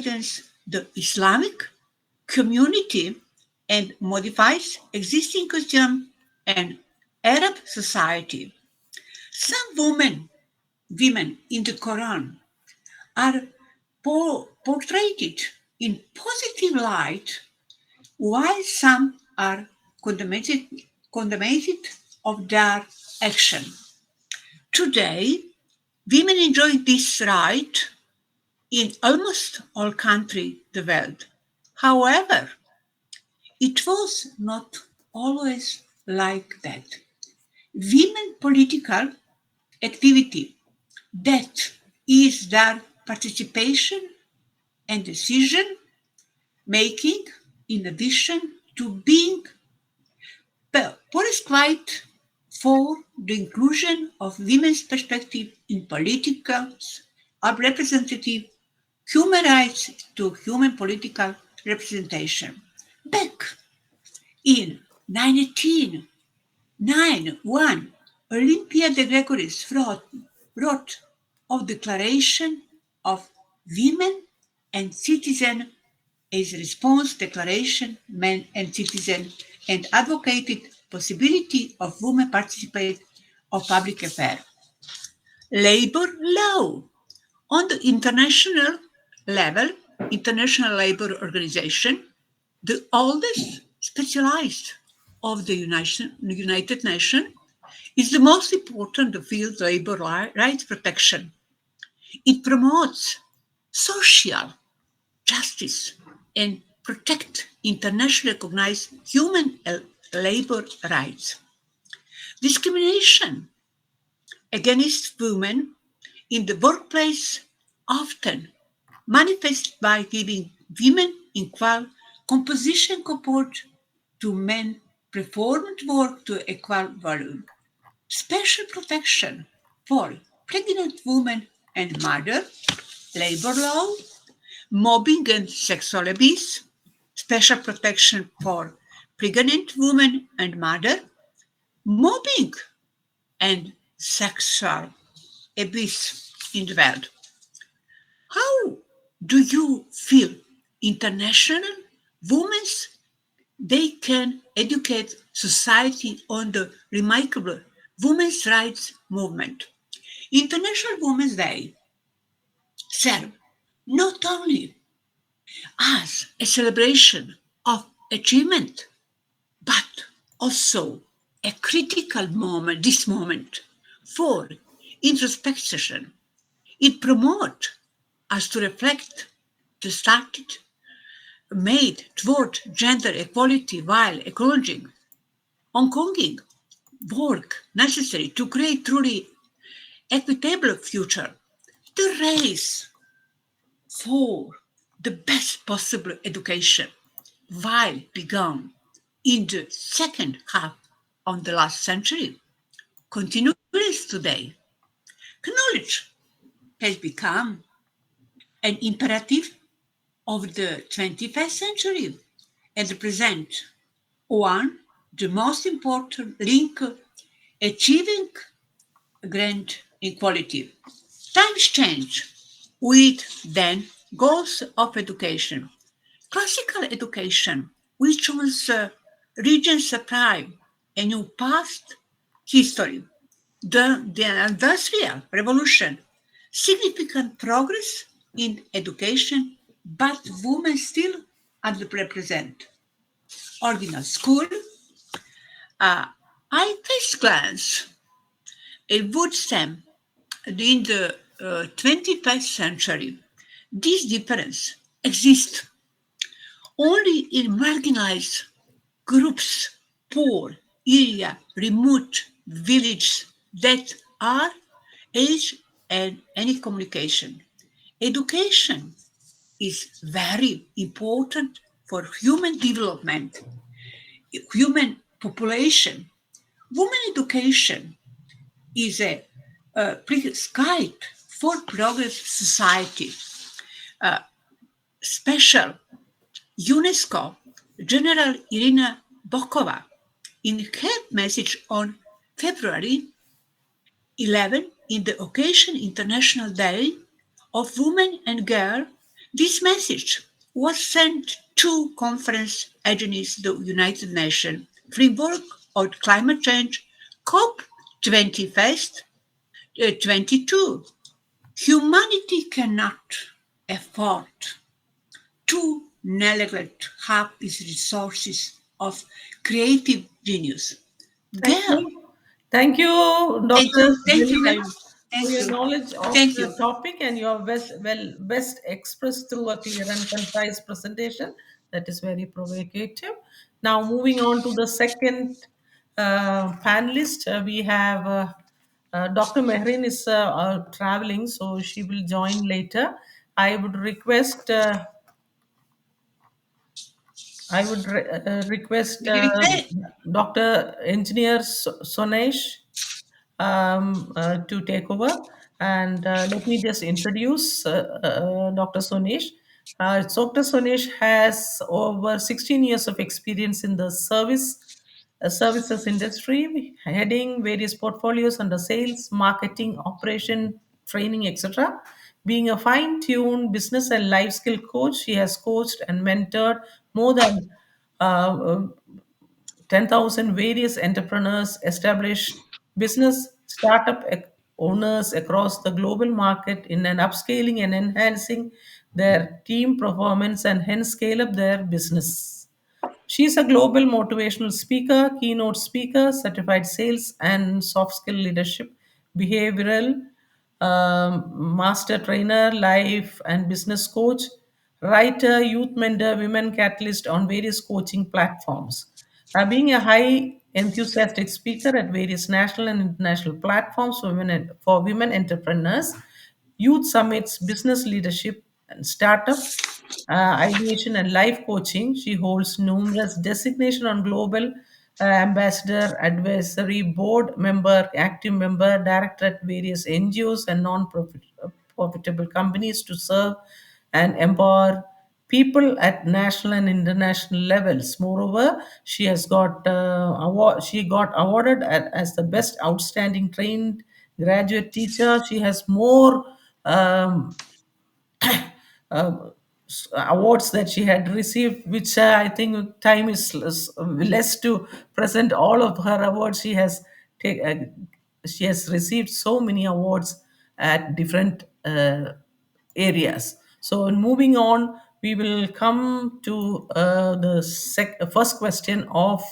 the Islamic community and modifies existing custom and Arab society. Some women in the Quran are portrayed in positive light, while some are condemned of their action. Today, women enjoy this right in almost all countries the world. However, it was not always like that. Women political activity, that is their participation and decision making in addition to being prescribed for the inclusion of women's perspective in political representative human rights to human political representation. Back in 1991, Olympia de Gregoris wrote of Declaration of Women and Citizen as response declaration men and citizen and advocated possibility of women participate of public affairs. Labor law on the international level, International Labor Organization, the oldest specialized of the United Nations, is the most important field labor rights protection. It promotes social justice and protect internationally recognized human labor rights. Discrimination against women in the workplace often manifests by giving women equal composition compared to men performed work to equal volume. Special protection for pregnant women and mother, labor law, mobbing and sexual abuse, special protection for pregnant women and mother, mobbing and sexual abuse in the world. How do you feel international women's they can educate society on the remarkable women's rights movement? International Women's Day serve not only as a celebration of achievement, but also a critical moment, this moment, for introspection. It promotes us to reflect the start made toward gender equality while acknowledging ongoing work necessary to create truly equitable future. The race for the best possible education while begun in the second half of the last century continues today. Knowledge has become an imperative of the 21st century and represent one the most important link achieving grand equality. Times change with then goals of education. Classical education, which was regions prime, a new past history, the Industrial Revolution, significant progress in education, but women still underrepresented. Original school, uh, I first glance, it would stem in the 21st century. This difference exists only in marginalized groups, poor area, remote villages that are age and any communication. Education is very important for human development, human population. Women education is a prescribed for progress society. Uh, Special UNESCO General Irina Bokova, in her message on February 11, in the occasion International Day of Women and Girls, This message was sent to conference against the United Nations framework on climate change, COP 21st, 22. Humanity cannot afford to neglect half its resources of creative genius. Thank Girl, you. Thank you, thank Dr. you, thank you very Binu, much. for Thank your you, knowledge of thank the you. topic and your best expressed through a clear and concise presentation. That is very provocative. Now, moving on to the second panelist, we have Dr. Mehrin is traveling, so she will join later. I would request. Request Hey, Dr. Engineer Sonesh to take over. And let me just introduce Dr. Sonesh. Dr. Sonesh has over 16 years of experience in the services industry, heading various portfolios under sales, marketing, operation, training, etc. Being a fine-tuned business and life skill coach, he has coached and mentored more than uh, 10,000 various entrepreneurs, established business startup owners across the global market in an upscaling and enhancing their team performance and hence scale up their business. She's a global motivational speaker, keynote speaker, certified sales and soft skill leadership, behavioral master trainer, life and business coach, writer, youth mentor, women catalyst on various coaching platforms. Being a high enthusiastic speaker at various national and international platforms for women entrepreneurs, youth summits, business leadership, and startup ideation and life coaching. She holds numerous designations on global ambassador, advisory board member, active member, director at various NGOs and non-profit profitable companies to serve and empower people at national and international levels. Moreover, she has got award. She got awarded as the best outstanding trained graduate teacher. She has more. Uh, awards that she had received, which I think time is less to present all of her awards. She has received so many awards at different areas. So, moving on, we will come to the first question of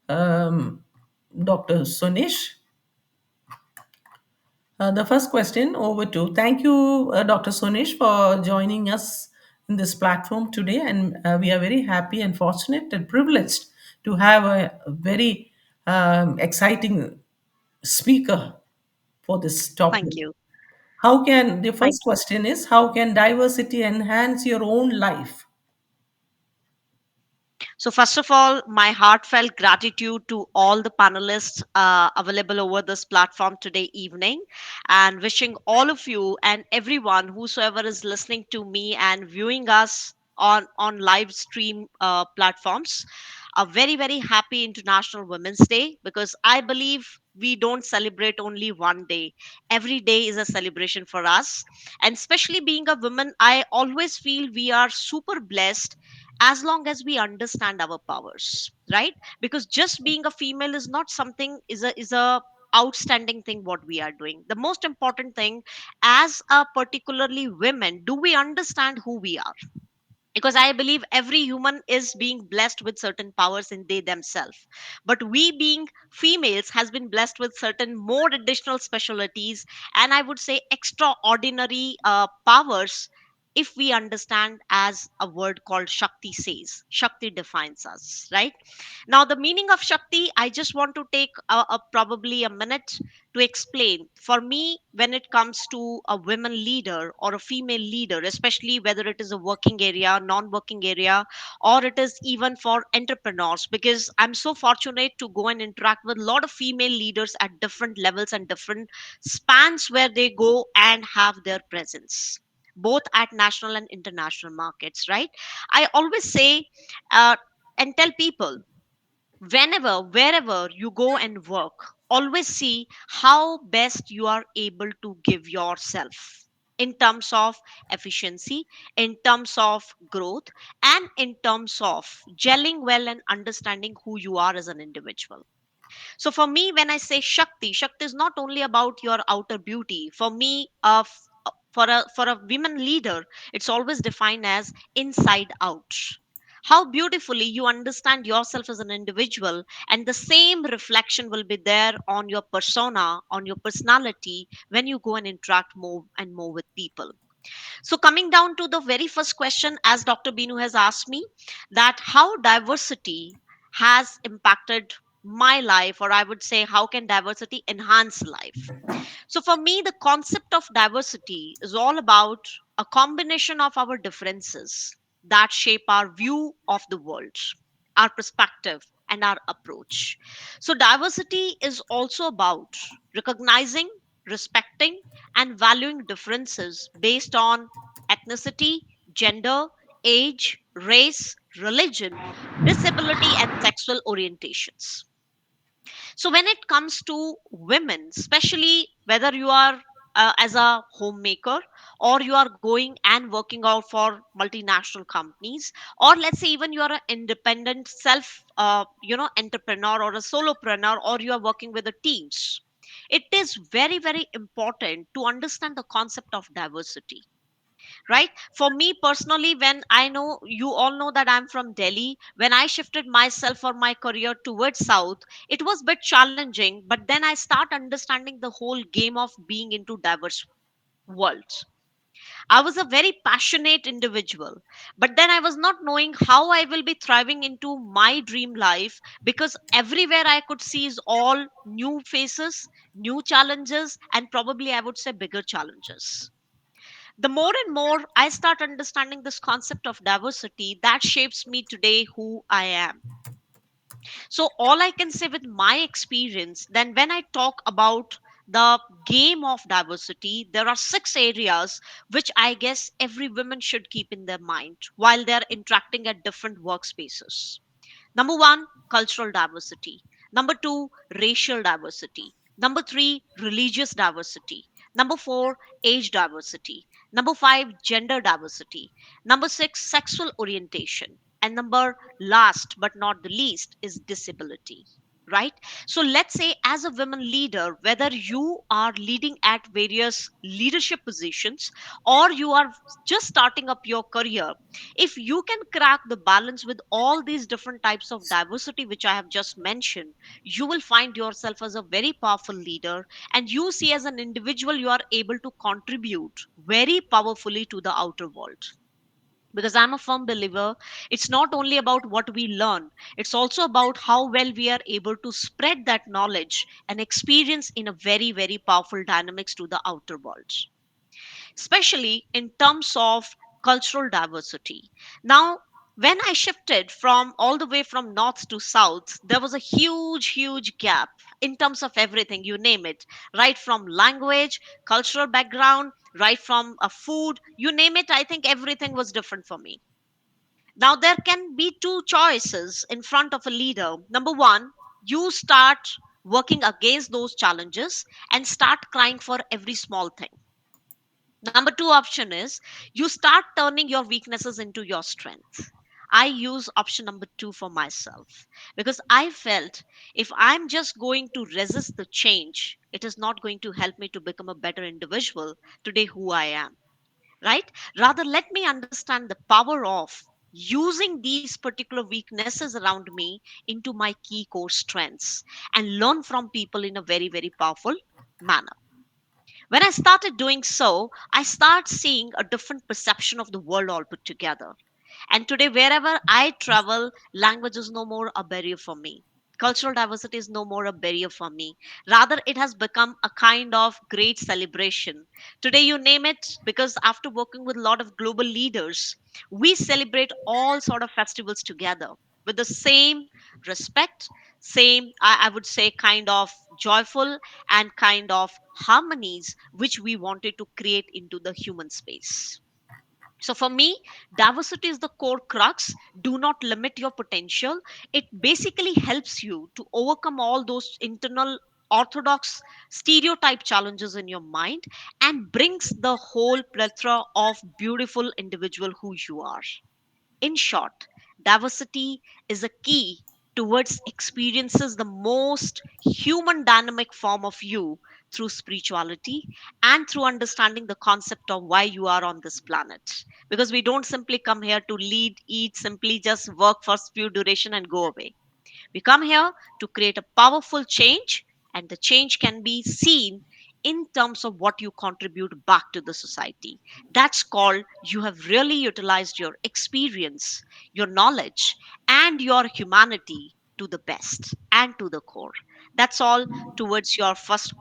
um, Dr. Sonish. The first question over to thank you, Dr. Sonish, for joining us in this platform today. And we are very happy and fortunate and privileged to have a very exciting speaker for this topic. Thank you. The Thank first you. question is, how can diversity enhance your own life? So, first of all, my heartfelt gratitude to all the panelists available over this platform today evening, and wishing all of you and everyone whosoever is listening to me and viewing us on live stream platforms a very very happy International Women's Day, because I believe we don't celebrate only one day. Every day is a celebration for us, and especially being a woman, I always feel we are super blessed as long as we understand our powers, right? Because just being a female is not something, is a outstanding thing what we are doing. The most important thing, as a particularly women, do we understand who we are? Because I believe every human is being blessed with certain powers in they themselves, but we being females has been blessed with certain more additional specialties, and I would say extraordinary powers, if we understand, as a word called Shakti says. Shakti defines us, right? Now, the meaning of Shakti, I just want to take probably a minute to explain. For me, when it comes to a women leader or a female leader, especially whether it is a working area, non working area, or it is even for entrepreneurs, because I'm so fortunate to go and interact with a lot of female leaders at different levels and different spans where they go and have their presence, both at national and international markets, right? I always say, uh, and tell people, whenever wherever you go and work, always see how best you are able to give yourself. in terms of efficiency, in terms of growth, and in terms of gelling well and understanding who you are as an individual. So for me, when I say Shakti, Shakti is not only about your outer beauty. For me, for a women leader, it's always defined as inside out. How beautifully you understand yourself as an individual, and the same reflection will be there on your persona, on your personality when you go and interact more and more with people. So, coming down to the very first question, as Dr. Binu has asked me, that how diversity has impacted my life, or I would say, how can diversity enhance life? So, for me, the concept of diversity is all about a combination of our differences that shape our view of the world, our perspective, and our approach. So, diversity is also about recognizing, respecting, and valuing differences based on ethnicity, gender, age, race, religion, disability, and sexual orientations. So when it comes to women, especially whether you are as a homemaker, or you are going and working out for multinational companies, or let's say even you are an independent self entrepreneur or a solopreneur, or you are working with the teams, it is very very important to understand the concept of diversity, right? For me personally, when I know, you all know that I'm from Delhi, when I shifted myself for my career towards south, it was a bit challenging, but then I start understanding the whole game of being into diverse worlds. I was a very passionate individual, but then I was not knowing how I will be thriving into my dream life, because everywhere I could see is all new faces, new challenges, and probably I would say bigger challenges. The more and more I start understanding this concept of diversity, that shapes me today who I am. So, all I can say with my experience, then when I talk about the game of diversity, there are 6 areas which I guess every woman should keep in their mind while they're interacting at different workspaces. Number one, cultural diversity. Number two, racial diversity. Number three, religious diversity. Number four, age diversity. Number five, gender diversity. Number six, sexual orientation. And number last but not the least is disability. Right? So let's say, as a women leader, whether you are leading at various leadership positions, or you are just starting up your career, if you can crack the balance with all these different types of diversity which I have just mentioned, you will find yourself as a very powerful leader, and you see, as an individual, you are able to contribute very powerfully to the outer world. Because I'm a firm believer, it's not only about what we learn, it's also about how well we are able to spread that knowledge and experience in a very very powerful dynamics to the outer world, especially in terms of cultural diversity. Now, when I shifted from all the way from north to south, there was a huge gap in terms of everything, you name it, right from language, cultural background, right from food, you name it. I think everything was different for me. Now, there can be two choices in front of a leader. Number one, you start working against those challenges and start crying for every small thing. Number two option is you start turning your weaknesses into your strength. I use option number two for myself, because I felt if I'm just going to resist the change, it is not going to help me to become a better individual today who I am. Right? Rather, let me understand the power of using these particular weaknesses around me into my key core strengths and learn from people in a very, very powerful manner. When I started doing so, I start seeing a different perception of the world all put together. And today, wherever I travel, language is no more a barrier for me. Cultural diversity is no more a barrier for me. Rather, it has become a kind of great celebration. Today, you name it, because after working with a lot of global leaders, we celebrate all sort of festivals together with the same respect, same, I would say, kind of joyful and kind of harmonies which we wanted to create into the human space. So for me, diversity is the core crux. Do not limit your potential. It basically helps you to overcome all those internal orthodox stereotype challenges in your mind and brings the whole plethora of beautiful individual who you are. In short, diversity is a key towards experiences the most human dynamic form of you through spirituality and through understanding the concept of why you are on this planet. Because we don't simply come here to lead, eat, simply just work for few duration and go away. We come here to create a powerful change, and the change can be seen in terms of what you contribute back to the society. That's called you have really utilized your experience, your knowledge, and your humanity to the best and to the core. That's all towards your first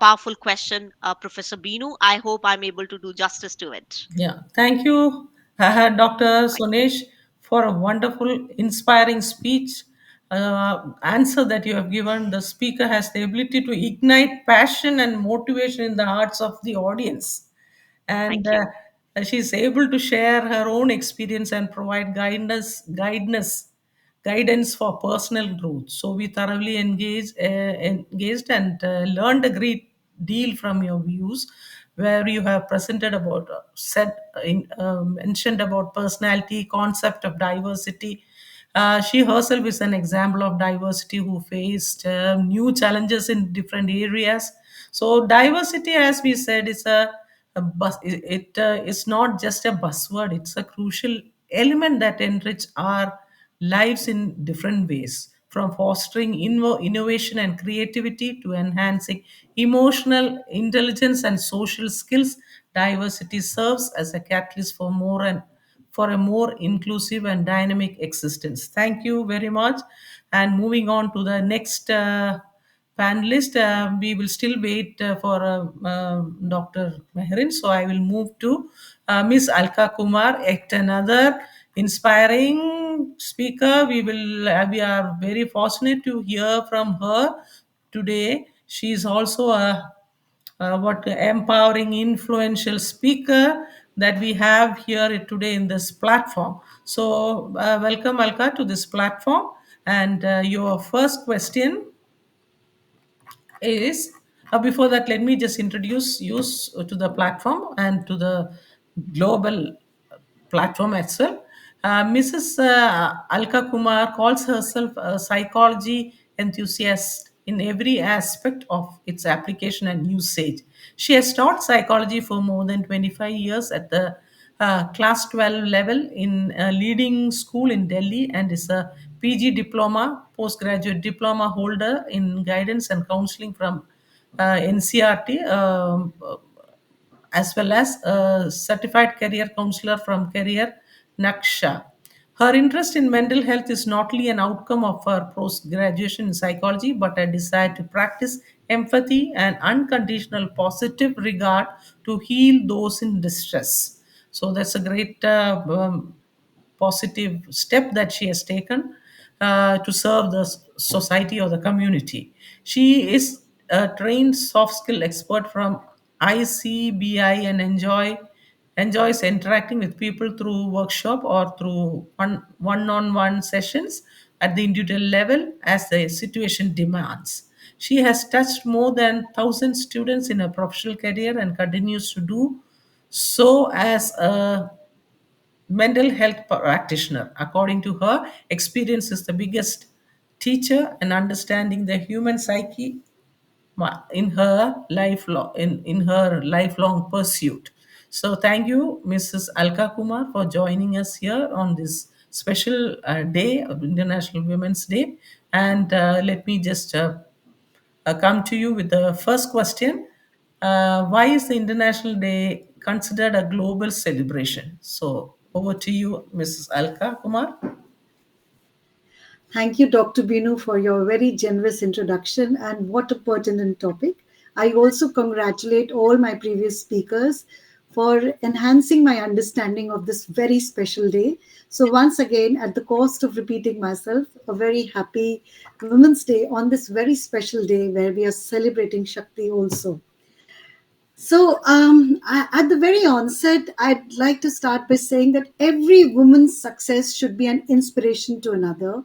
powerful question, Professor Binu. I hope I'm able to do justice to it. Yeah, thank you, Dr. Sonesh, for a wonderful, inspiring speech. Answer that you have given. The speaker has the ability to ignite passion and motivation in the hearts of the audience, and Thank you. she's able to share her own experience and provide guidance for personal growth. So we thoroughly engaged and learned a great deal from your views, where you have presented about said mentioned about personality, concept of diversity. She herself is an example of diversity who faced new challenges in different areas. So diversity, as we said, is a bus. It is not just a buzzword. It's a crucial element that enrich our lives in different ways, from fostering innovation and creativity to enhancing emotional intelligence and social skills. Diversity serves as a catalyst for a more inclusive and dynamic existence. Thank you very much. And moving on to the next panelist, we will still wait for Dr. Meherin. So I will move to Miss Alka Kumar, yet another inspiring speaker. We are very fortunate to hear from her today. She is also a what empowering influential speaker that we have here today in this platform. So welcome Alka to this platform, and your first question is, before that, let me just introduce you to the platform and to the global platform itself. Mrs. Alka Kumar calls herself a psychology enthusiast in every aspect of its application and usage. She has taught psychology for more than 25 years at the class 12 level in a leading school in Delhi, and is a PG diploma, postgraduate diploma holder in guidance and counseling from NCRT, as well as a certified career counselor from Career Naksha. Her interest in mental health is not only an outcome of her post graduation in psychology, but a desire to practice empathy and unconditional positive regard to heal those in distress. So that's a great positive step that she has taken to serve the society or the community. She is a trained soft skill expert from ICBI and enjoys interacting with people through workshop or through one-on-one sessions at the individual level as the situation demands. She has touched more than 1,000 students in her professional career and continues to do so as a mental health practitioner. According to her, experience is the biggest teacher and understanding the human psyche in her lifelong pursuit. So thank you, Mrs. Alka Kumar, for joining us here on this special day of International Women's Day. And let me just come to you with the first question. Why is the International Day considered a global celebration? So, over to you, Mrs. Alka Kumar. Thank you, Dr. Binu, for your very generous introduction, and what a pertinent topic. I also congratulate all my previous speakers for enhancing my understanding of this very special day. So, once again, at the cost of repeating myself, a very happy Women's Day on this very special day where we are celebrating Shakti also. So, at the very onset, I'd like to start by saying that every woman's success should be an inspiration to another.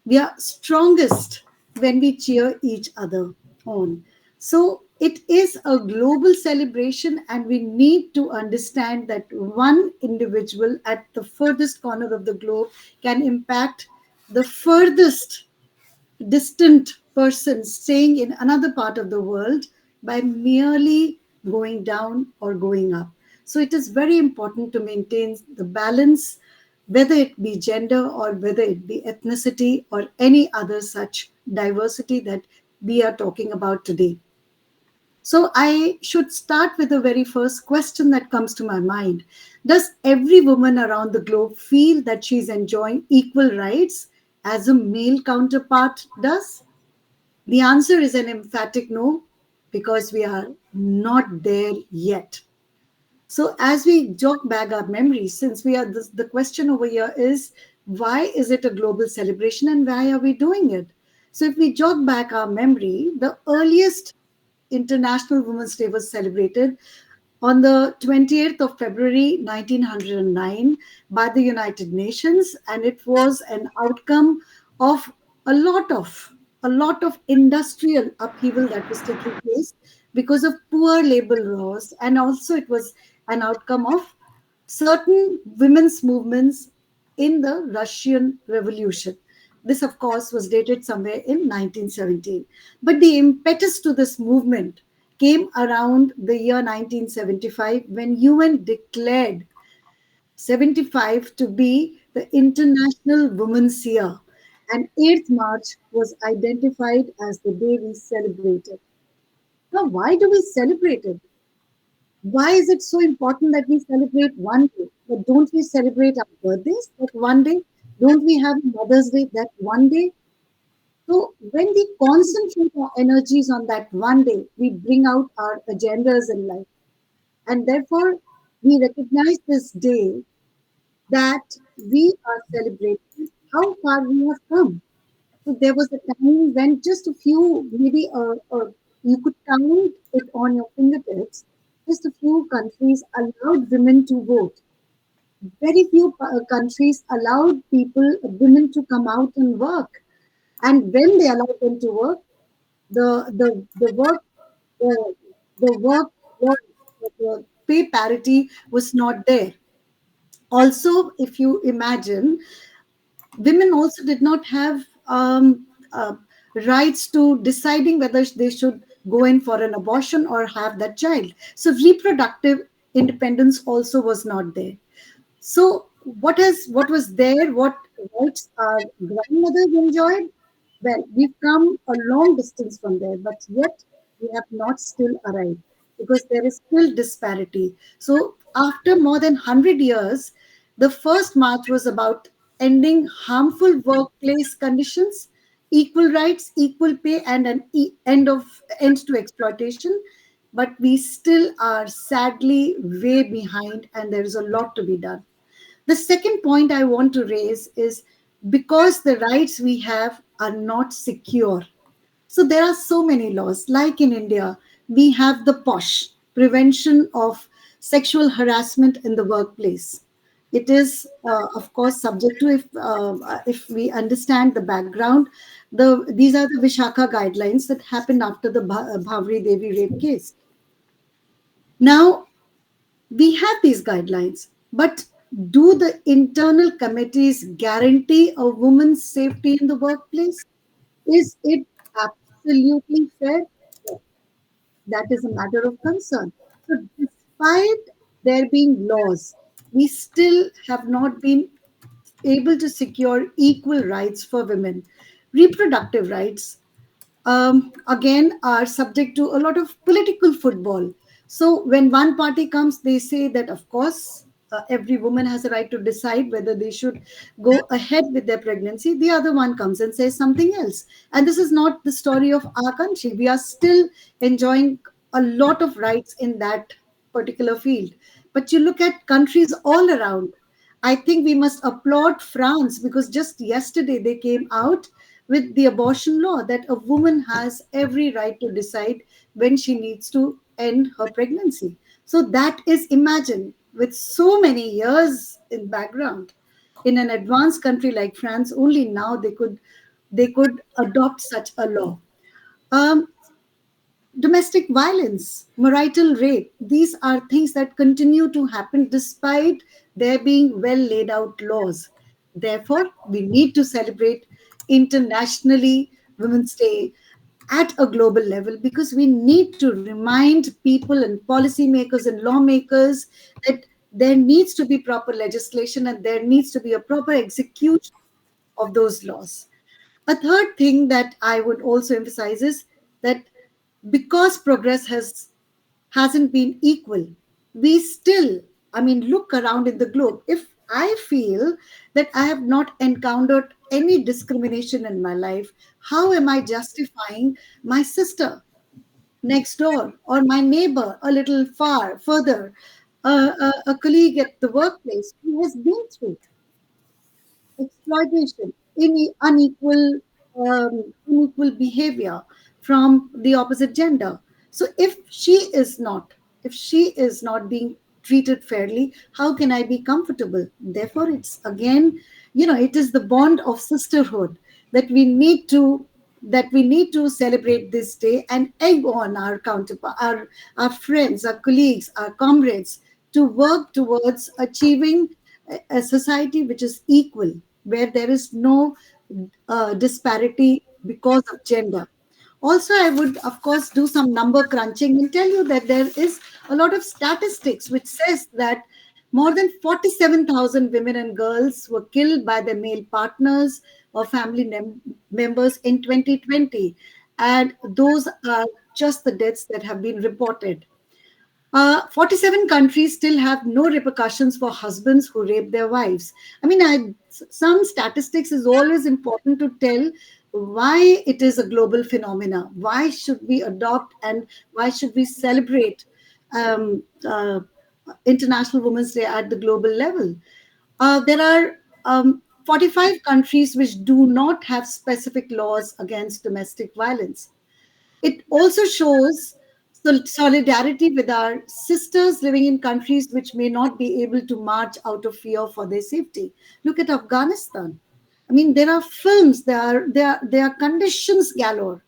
We are strongest when we cheer each other on. So it is a global celebration, and we need to understand that one individual at the furthest corner of the globe can impact the furthest distant person staying in another part of the world by merely going down or going up. So it is very important to maintain the balance, whether it be gender or whether it be ethnicity or any other such diversity that we are talking about today. So I should start with the very first question that comes to my mind. Does every woman around the globe feel that she's enjoying equal rights as a male counterpart does? The answer is an emphatic no, because we are not there yet. So, as we jog back our memories, since we are the question over here is, why is it a global celebration and why are we doing it? So, if we jog back our memory, the earliest International Women's Day was celebrated on the 28th of February 1909 by the United Nations, and it was an outcome of a lot of a lot of industrial upheaval that was taking place because of poor labor laws, and also it was an outcome of certain women's movements in the Russian Revolution. This, of course, was dated somewhere in 1917. But the impetus to this movement came around the year 1975, when UN declared 75 to be the International Women's Year, and 8th March was identified as the day we celebrated. Now, why do we celebrate it? Why is it so important that we celebrate one day? But don't we celebrate our birthdays that one day? Don't we have Mother's Day that one day? So when we concentrate our energies on that one day, we bring out our agendas in life. And therefore, we recognize this day that we are celebrating how far we have come. So there was a time when just a few, maybe you could count it on your fingertips, just a few countries allowed women to vote. Very few countries allowed women to come out and work. And when they allowed them to work, the work, the, the work, work, the pay parity was not there. Also, if you imagine, women also did not have uh, rights to deciding whether they should go in for an abortion or have that child. So reproductive independence also was not there. So what was there? What rights our grandmothers enjoyed? Well, we've come a long distance from there, but yet we have not still arrived because there is still disparity. So after more than 100 years, the first march was about ending harmful workplace conditions, equal rights, equal pay, and an end to exploitation. But we still are sadly way behind, and there is a lot to be done. The second point I want to raise is because the rights we have are not secure. So there are so many laws. Like in India, we have the POSH, Prevention of Sexual Harassment in the Workplace. It is, of course, subject to if we understand the background. These are the Vishaka guidelines that happened after the Bhavri Devi rape case. Now, we have these guidelines, but do the internal committees guarantee a woman's safety in the workplace? Is it absolutely fair? No, that is a matter of concern. So, despite there being laws, we still have not been able to secure equal rights for women. Reproductive rights, again, are subject to a lot of political football. So when one party comes, they say that, of course, every woman has a right to decide whether they should go ahead with their pregnancy. The other one comes and says something else. And this is not the story of our country. We are still enjoying a lot of rights in that particular field. But you look at countries all around. I think we must applaud France because just yesterday they came out with the abortion law that a woman has every right to decide when she needs to end her pregnancy. So that is, imagine, with so many years in background, in an advanced country like France, only now they could they could adopt such a law. Um, Domestic violence, marital rape, these are things that continue to happen despite there being well laid out laws. Therefore, we need to celebrate internationally Women's Day at a global level, because we need to remind people and policymakers and lawmakers that there needs to be proper legislation and there needs to be a proper execution of those laws. A third thing that I would also emphasize is that because progress hasn't been equal, we still, I mean, look around in the globe. If I feel that I have not encountered any discrimination in my life, how am I justifying my sister next door or my neighbor a little far further, a colleague at the workplace who has been through exploitation, unequal behavior from the opposite gender. So if she is not being treated fairly, how can I be comfortable? Therefore, it's again, it is the bond of sisterhood that we need to celebrate this day and egg on our counterpart, our friends, our colleagues, our comrades to work towards achieving a society which is equal, where there is no disparity because of gender. Also, I would, of course, do some number crunching and tell you that there is a lot of statistics which says that more than 47,000 women and girls were killed by their male partners or family members in 2020. And those are just the deaths that have been reported. 47 countries still have no repercussions for husbands who rape their wives. I mean, some statistics is always important to tell why it is a global phenomena. Why should we adopt and why should we celebrate um, uh, International Women's Day at the global level? There are 45 countries which do not have specific laws against domestic violence. It also shows solidarity with our sisters living in countries which may not be able to march out of fear for their safety. Look at Afghanistan. I mean, there are films, there are conditions galore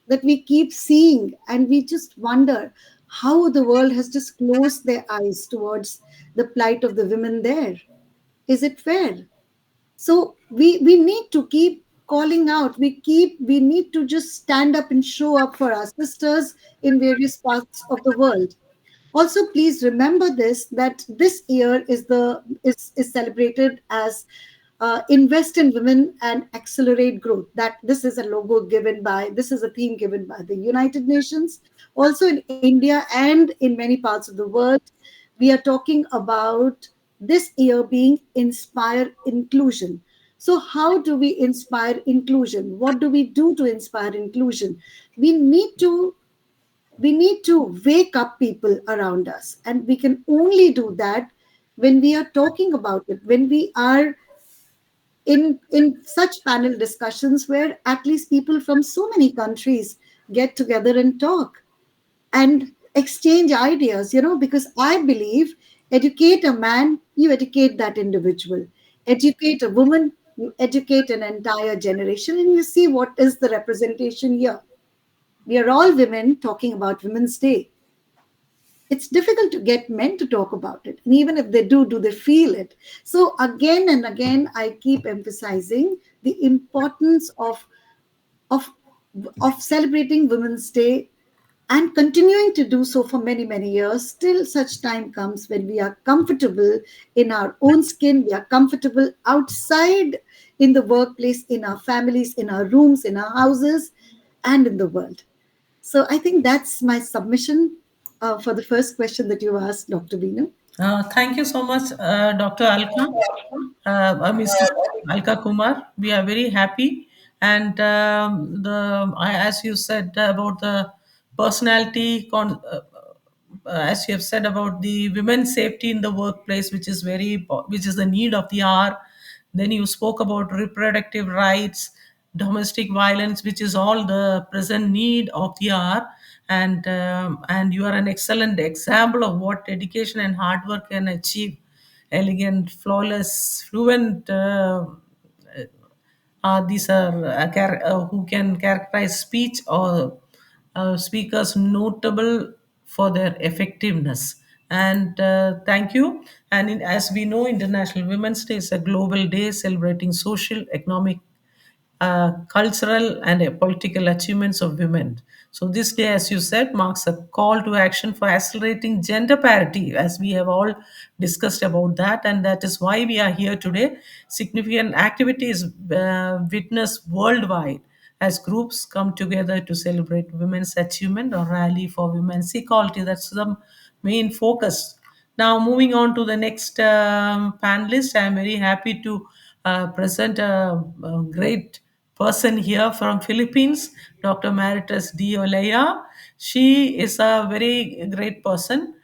that we keep seeing, and we just wonder how the world has just closed their eyes towards the plight of the women there. Is it fair? So we need to keep calling out, we need to just stand up and show up for our sisters in various parts of the world. Also, please remember this, that this year is celebrated as invest in women and accelerate growth. That this is a theme given by the United Nations. Also in India and in many parts of the world, we are talking about this year being inspire inclusion. So how do we inspire inclusion? What do we do to inspire inclusion? We need to we need to wake up people around us, and we can only do that when we are talking about it, when we are in such panel discussions where at least people from so many countries get together and talk and exchange ideas, because I believe educate a man, you educate that individual. Educate a woman, you educate an entire generation, and you see what is the representation here. We are all women talking about Women's Day. It's difficult to get men to talk about it. And even if they do they feel it? So again and again, I keep emphasizing the importance of of celebrating Women's Day and continuing to do so for many, many years, till such time comes when we are comfortable in our own skin, we are comfortable outside in the workplace, in our families, in our rooms, in our houses, and in the world. So I think that's my submission for the first question that you asked, Dr. Binu. Thank you so much, Dr. Alka, Mrs. Alka Kumar. We are very happy, and as you said about the personality, as you have said about the women's safety in the workplace, which is the need of the hour. Then you spoke about reproductive rights, domestic violence, which is all the present need of the hour. And you are an excellent example of what dedication and hard work can achieve. Elegant, flawless, fluent These are who can characterize speech or speakers notable for their effectiveness. And thank you. And as we know, International Women's Day is a global day celebrating social, economic, cultural, and political achievements of women. So, this day, as you said, marks a call to action for accelerating gender parity, as we have all discussed about that, and that is why we are here today. Significant activities witnessed worldwide as groups come together to celebrate women's achievement or rally for women's equality. That's the main focus. Now, moving on to the next panelist, I'm very happy to present a great person here from Philippines, Dr. Maritas D. Olaya. She is a very great person.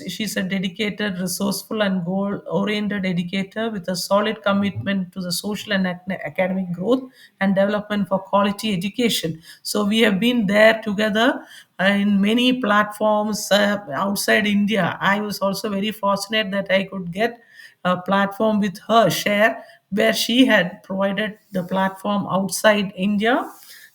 She's a dedicated, resourceful, and goal-oriented educator with a solid commitment to the social and academic growth and development for quality education. So we have been there together in many platforms outside India. I was also very fortunate that I could get a platform with her share, where she had provided the platform outside India,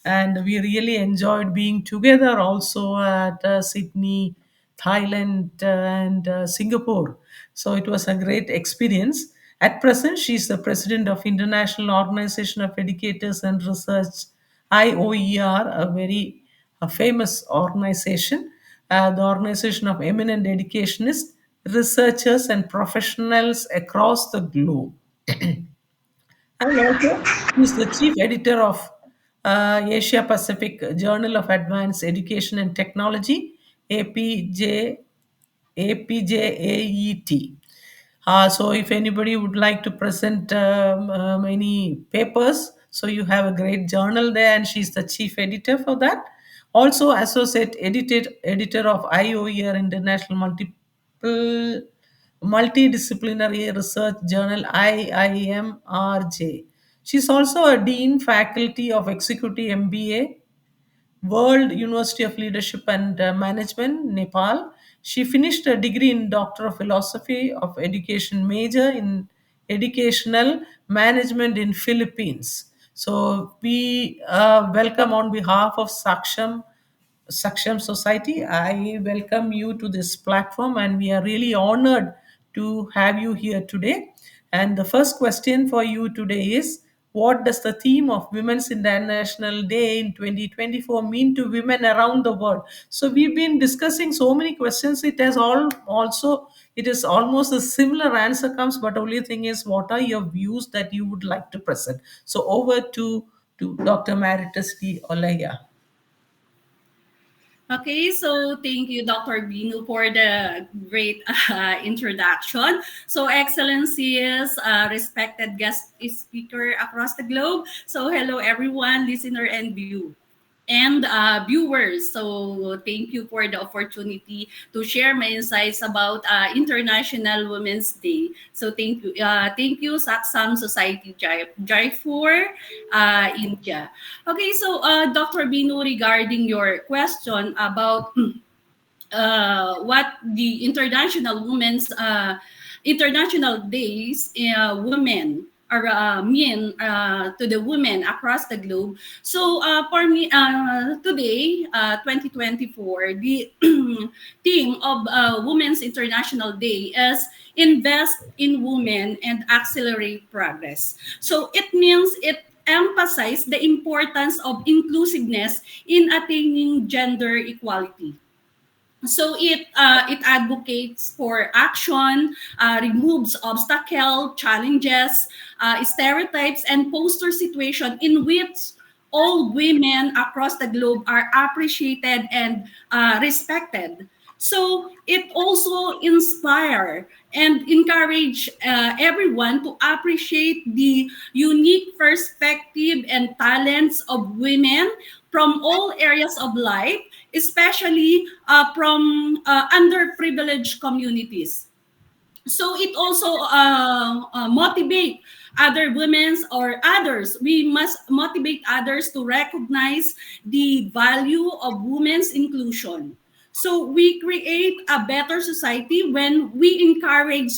and we really enjoyed being together also at Sydney, Thailand, and Singapore. So it was a great experience. At present, she is the president of International Organization of Educators and Research, IOER, a very famous organization, the organization of eminent educationists, researchers, and professionals across the globe. And also, he's the chief editor of Asia Pacific Journal of Advanced Education and Technology, APJ, APJAET. So, if anybody would like to present any papers, so you have a great journal there, and she's the chief editor for that. Also, associate editor of IOER International Multidisciplinary Research Journal, IIMRJ. She's also a dean faculty of Executive MBA, World University of Leadership and Management, Nepal. She finished a degree in Doctor of Philosophy of Education major in Educational Management in Philippines. So we welcome on behalf of Saksham Society. I welcome you to this platform, and we are really honored to have you here today. And the first question for you today is, what does the theme of Women's International Day in 2024 mean to women around the world? So we've been discussing so many questions. It has all also it is almost a similar answer comes, but only thing is, what are your views that you would like to present? So over to Dr. Maritas D. Olaya. Okay, so thank you, Dr. Binu, for the great introduction. So, Excellencies, respected guest speaker across the globe. So, hello, everyone, listener and viewers. So, thank you for the opportunity to share my insights about International Women's Day. So, thank you, Saksam Society Jaipur, India. Okay, so Dr. Binu, regarding your question about what the international days women are mean to the women across the globe. So for me today, 2024, the theme of Women's International Day is invest in women and accelerate progress. So it means it emphasize the importance of inclusiveness in attaining gender equality. So it advocates for action, removes obstacle, challenges, stereotypes, and poster situation in which all women across the globe are appreciated and respected. So it also inspire and encourage everyone to appreciate the unique perspective and talents of women from all areas of life, especially from underprivileged communities. So it also motivate other women's or others. We must motivate others to recognize the value of women's inclusion. So we create a better society when we encourage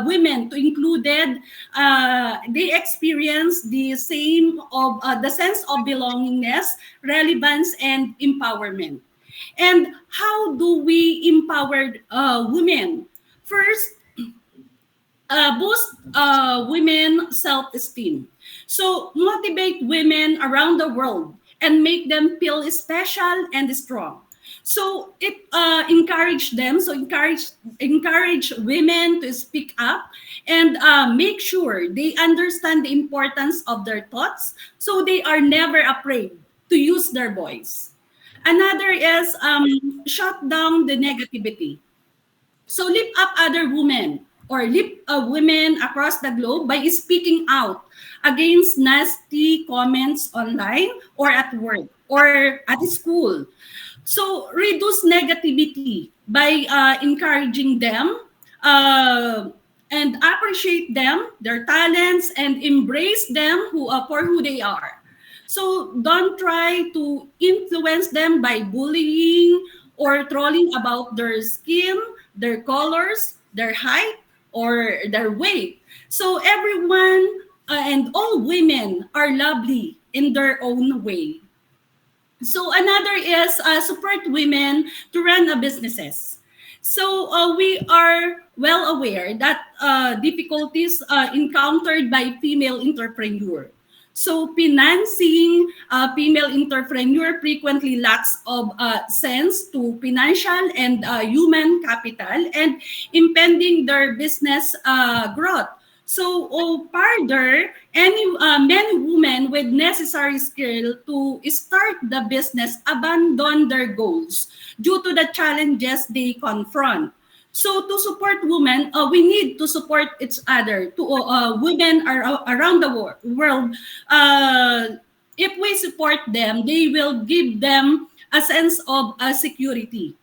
women to included. They experience the sense of belongingness, relevance, and empowerment. And how do we empower women? First, boost women self-esteem. So motivate women around the world and make them feel special and strong. So it encourage them. So encourage women to speak up and make sure they understand the importance of their thoughts, so they are never afraid to use their voice. Another is shut down the negativity. So lift up other women or lift women across the globe by speaking out against nasty comments online or at work or at school. So reduce negativity by encouraging them uh, and appreciate them, their talents, and embrace them for who they are. So don't try to influence them by bullying or trolling about their skin, their colors, their height, or their weight. So everyone and all women are lovely in their own way. So another is support women to run a businesses. So we are well aware that difficulties encountered by female entrepreneur. So financing female entrepreneur frequently lacks of sense to financial and human capital and impending their business growth. So, further, many women with necessary skill to start the business abandon their goals due to the challenges they confront. So, to support women, we need to support each other. To women around the world, if we support them, they will give them a sense of security.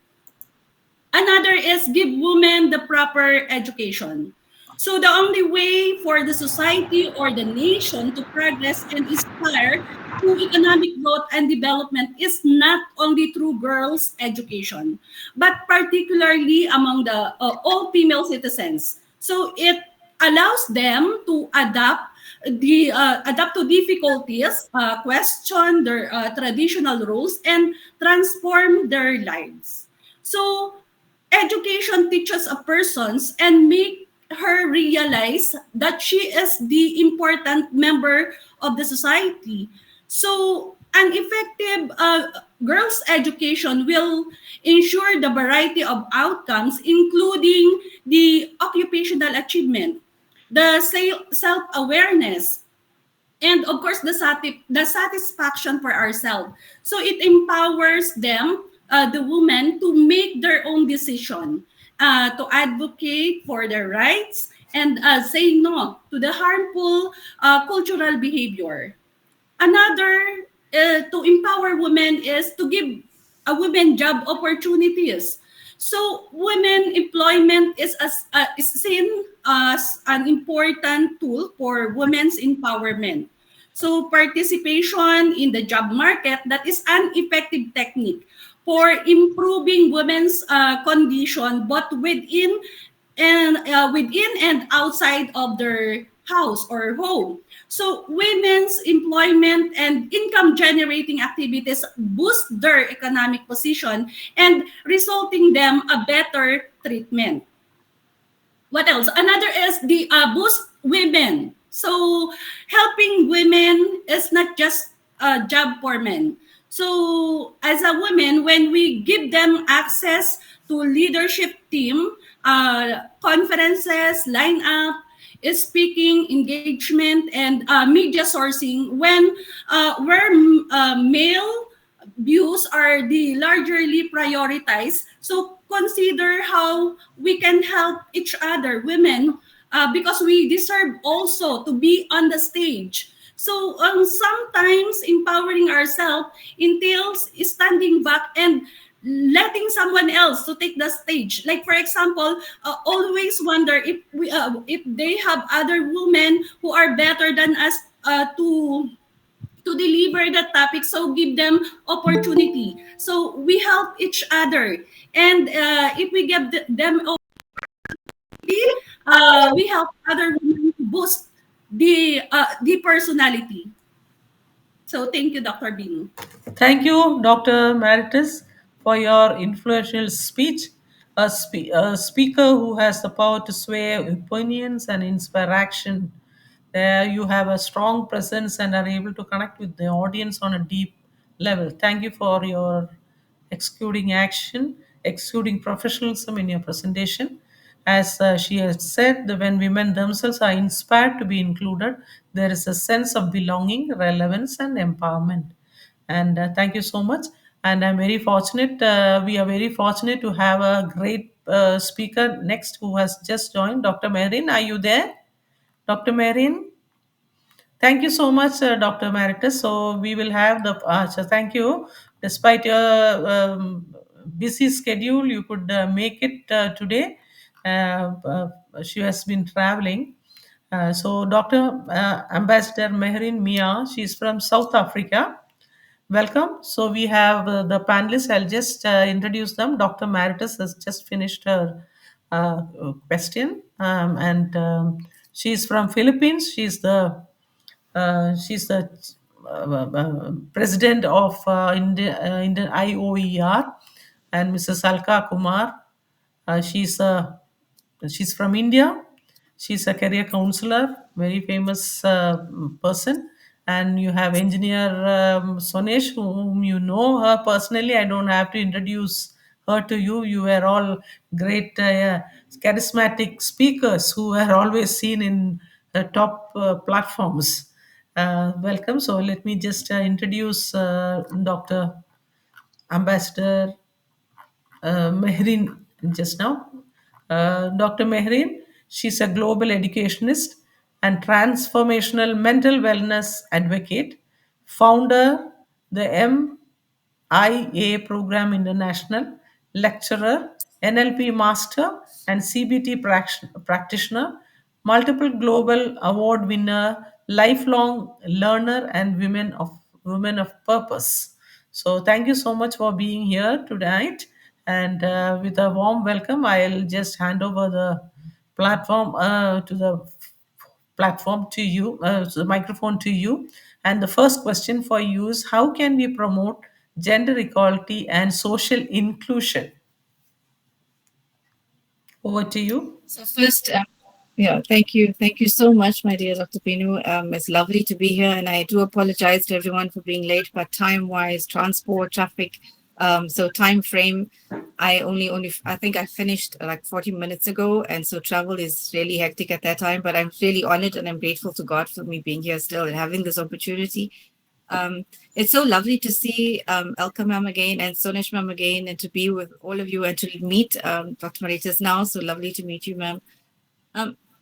Another is give women the proper education. So the only way for the society or the nation to progress and aspire to economic growth and development is not only through girls' education, but particularly among the all female citizens. So it allows them to adapt to difficulties, question their traditional rules, and transform their lives. So education teaches a persons and make her realize that she is the important member of the society. So an effective girls' education will ensure the variety of outcomes, including the occupational achievement, the self-awareness, and of course the satisfaction for ourselves. So it empowers them, the women, to make their own decision, to advocate for their rights, and say no to the harmful cultural behavior. Another to empower women is to give a women job opportunities. So women employment is seen as an important tool for women's empowerment. So participation in the job market, that is an effective technique for improving women's condition, both within and outside of their house or home. So women's employment and income generating activities boost their economic position and resulting them a better treatment. What else? Another is the boost women. So helping women is not just a job for men. So as a woman, when we give them access to leadership team, conferences, lineup, speaking engagement, and media sourcing, when where male views are the largely prioritized. So consider how we can help each other, women, because we deserve also to be on the stage. So sometimes empowering ourselves entails standing back and letting someone else to take the stage. Like for example, always wonder if they have other women who are better than us to to deliver the topic. So give them opportunity. So we help each other. And if we give them opportunity, we help other women to boost the personality. So thank you, Dr. Binu. Thank you, Dr. Maritus, for your influential speech. A speaker who has the power to sway opinions and inspire action. There, you have a strong presence and are able to connect with the audience on a deep level. Thank you for your executing action, executing professionalism in your presentation. As she has said, that when women themselves are inspired to be included, there is a sense of belonging, relevance, and empowerment. And thank you so much. And I'm very fortunate. We are very fortunate to have a great speaker next who has just joined, Dr. Marin. Are you there, Dr. Marin? Thank you so much, Dr. Maritus. So we will have the. So thank you. Despite your busy schedule, you could make it today. She has been traveling. So Dr. Ambassador Meherin Mia, she's from South Africa. Welcome. So we have the panelists. I'll just introduce them. Dr. Maritus has just finished her question, and she's from Philippines. She's the president of Indian IOER, and Mrs. Alka Kumar. She's from India. She's a career counselor, very famous person. And you have engineer Sonesh, whom you know her personally. I don't have to introduce her to you. You were all great, charismatic speakers who are always seen in the top platforms. Welcome. So let me just introduce Dr. Ambassador Mehrin just now. Dr. Mehrin, she's a global educationist and transformational mental wellness advocate, founder the MIA Program International, lecturer, NLP master, and CBT practitioner, multiple global award winner, lifelong learner, and women of purpose. So thank you so much for being here tonight. And with a warm welcome, I'll just hand over the platform to you, the microphone to you. And the first question for you is, how can we promote gender equality and social inclusion? Over to you. So first, yeah, thank you so much, my dear Dr. Binu. It's lovely to be here, and I do apologize to everyone for being late. But time-wise, transport, traffic, so time frame, I only I think I finished like 40 minutes ago, and so travel is really hectic at that time. But I'm really honored and I'm grateful to God for me being here still and having this opportunity. It's so lovely to see Elka ma'am again and Sonesh ma'am again, and to be with all of you and to meet Dr. Maritas now. So lovely to meet you, ma'am.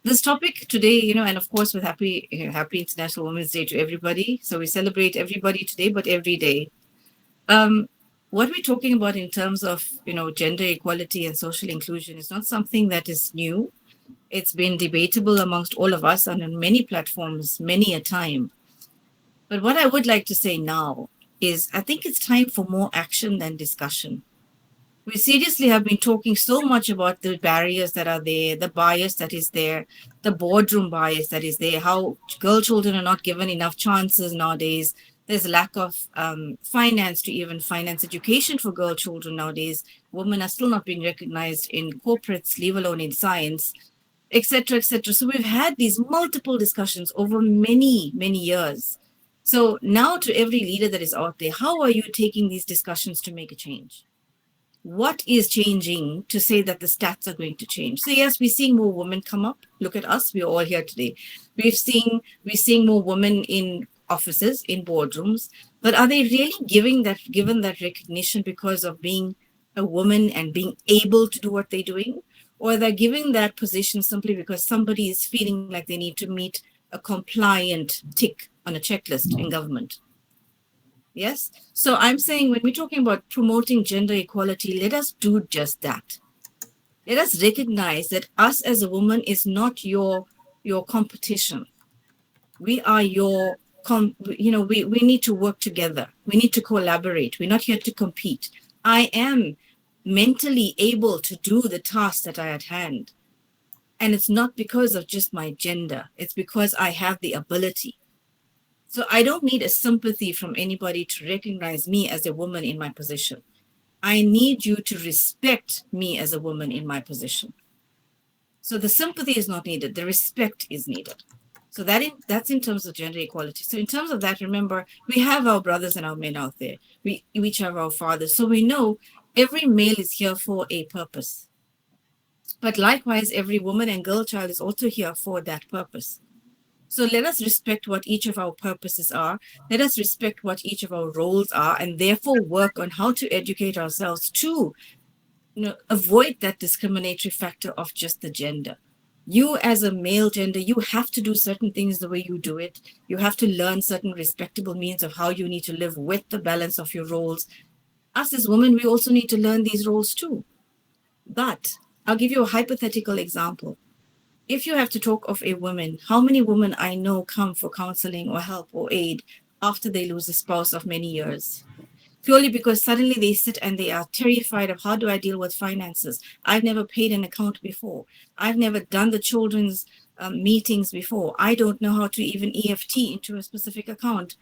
This topic today, and of course, with Happy International Women's Day to everybody. So we celebrate everybody today, but every day. What we're talking about in terms of gender equality and social inclusion is not something that is new. It's been debatable amongst all of us and on many platforms, many a time. But what I would like to say now is I think it's time for more action than discussion. We seriously have been talking so much about the barriers that are there, the bias that is there, the boardroom bias that is there, how girl children are not given enough chances nowadays. There's a lack of finance to even finance education for girl children nowadays. Women are still not being recognized in corporates, leave alone in science, etc., etc. So we've had these multiple discussions over many, many years. So now to every leader that is out there, how are you taking these discussions to make a change? What is changing to say that the stats are going to change? So yes, we're seeing more women come up. Look at us, we're all here today. We're seeing more women in offices, in boardrooms, but are they really given that recognition because of being a woman and being able to do what they're doing? Or they're giving that position simply because somebody is feeling like they need to meet a compliant tick on a checklist in government? Yes. So I'm saying when we're talking about promoting gender equality, let us do just that. Let us recognize that us as a woman is not your competition. We are your we need to work together. We need to collaborate. We're not here to compete. I am mentally able to do the task that I at hand. And it's not because of just my gender, it's because I have the ability. So I don't need a sympathy from anybody to recognize me as a woman in my position. I need you to respect me as a woman in my position. So the sympathy is not needed, the respect is needed. So that's in terms of gender equality. So in terms of that, remember, we have our brothers and our men out there. We each have our fathers. So we know every male is here for a purpose. But likewise, every woman and girl child is also here for that purpose. So let us respect what each of our purposes are. Let us respect what each of our roles are, and therefore work on how to educate ourselves to avoid that discriminatory factor of just the gender. You, as a male gender, you have to do certain things the way you do it. You have to learn certain respectable means of how you need to live with the balance of your roles. Us as women, we also need to learn these roles too. But I'll give you a hypothetical example. If you have to talk of a woman, how many women I know come for counseling or help or aid after they lose a spouse of many years? Purely because suddenly they sit and they are terrified of, how do I deal with finances? I've never paid an account before. I've never done the children's meetings before. I don't know how to even EFT into a specific account.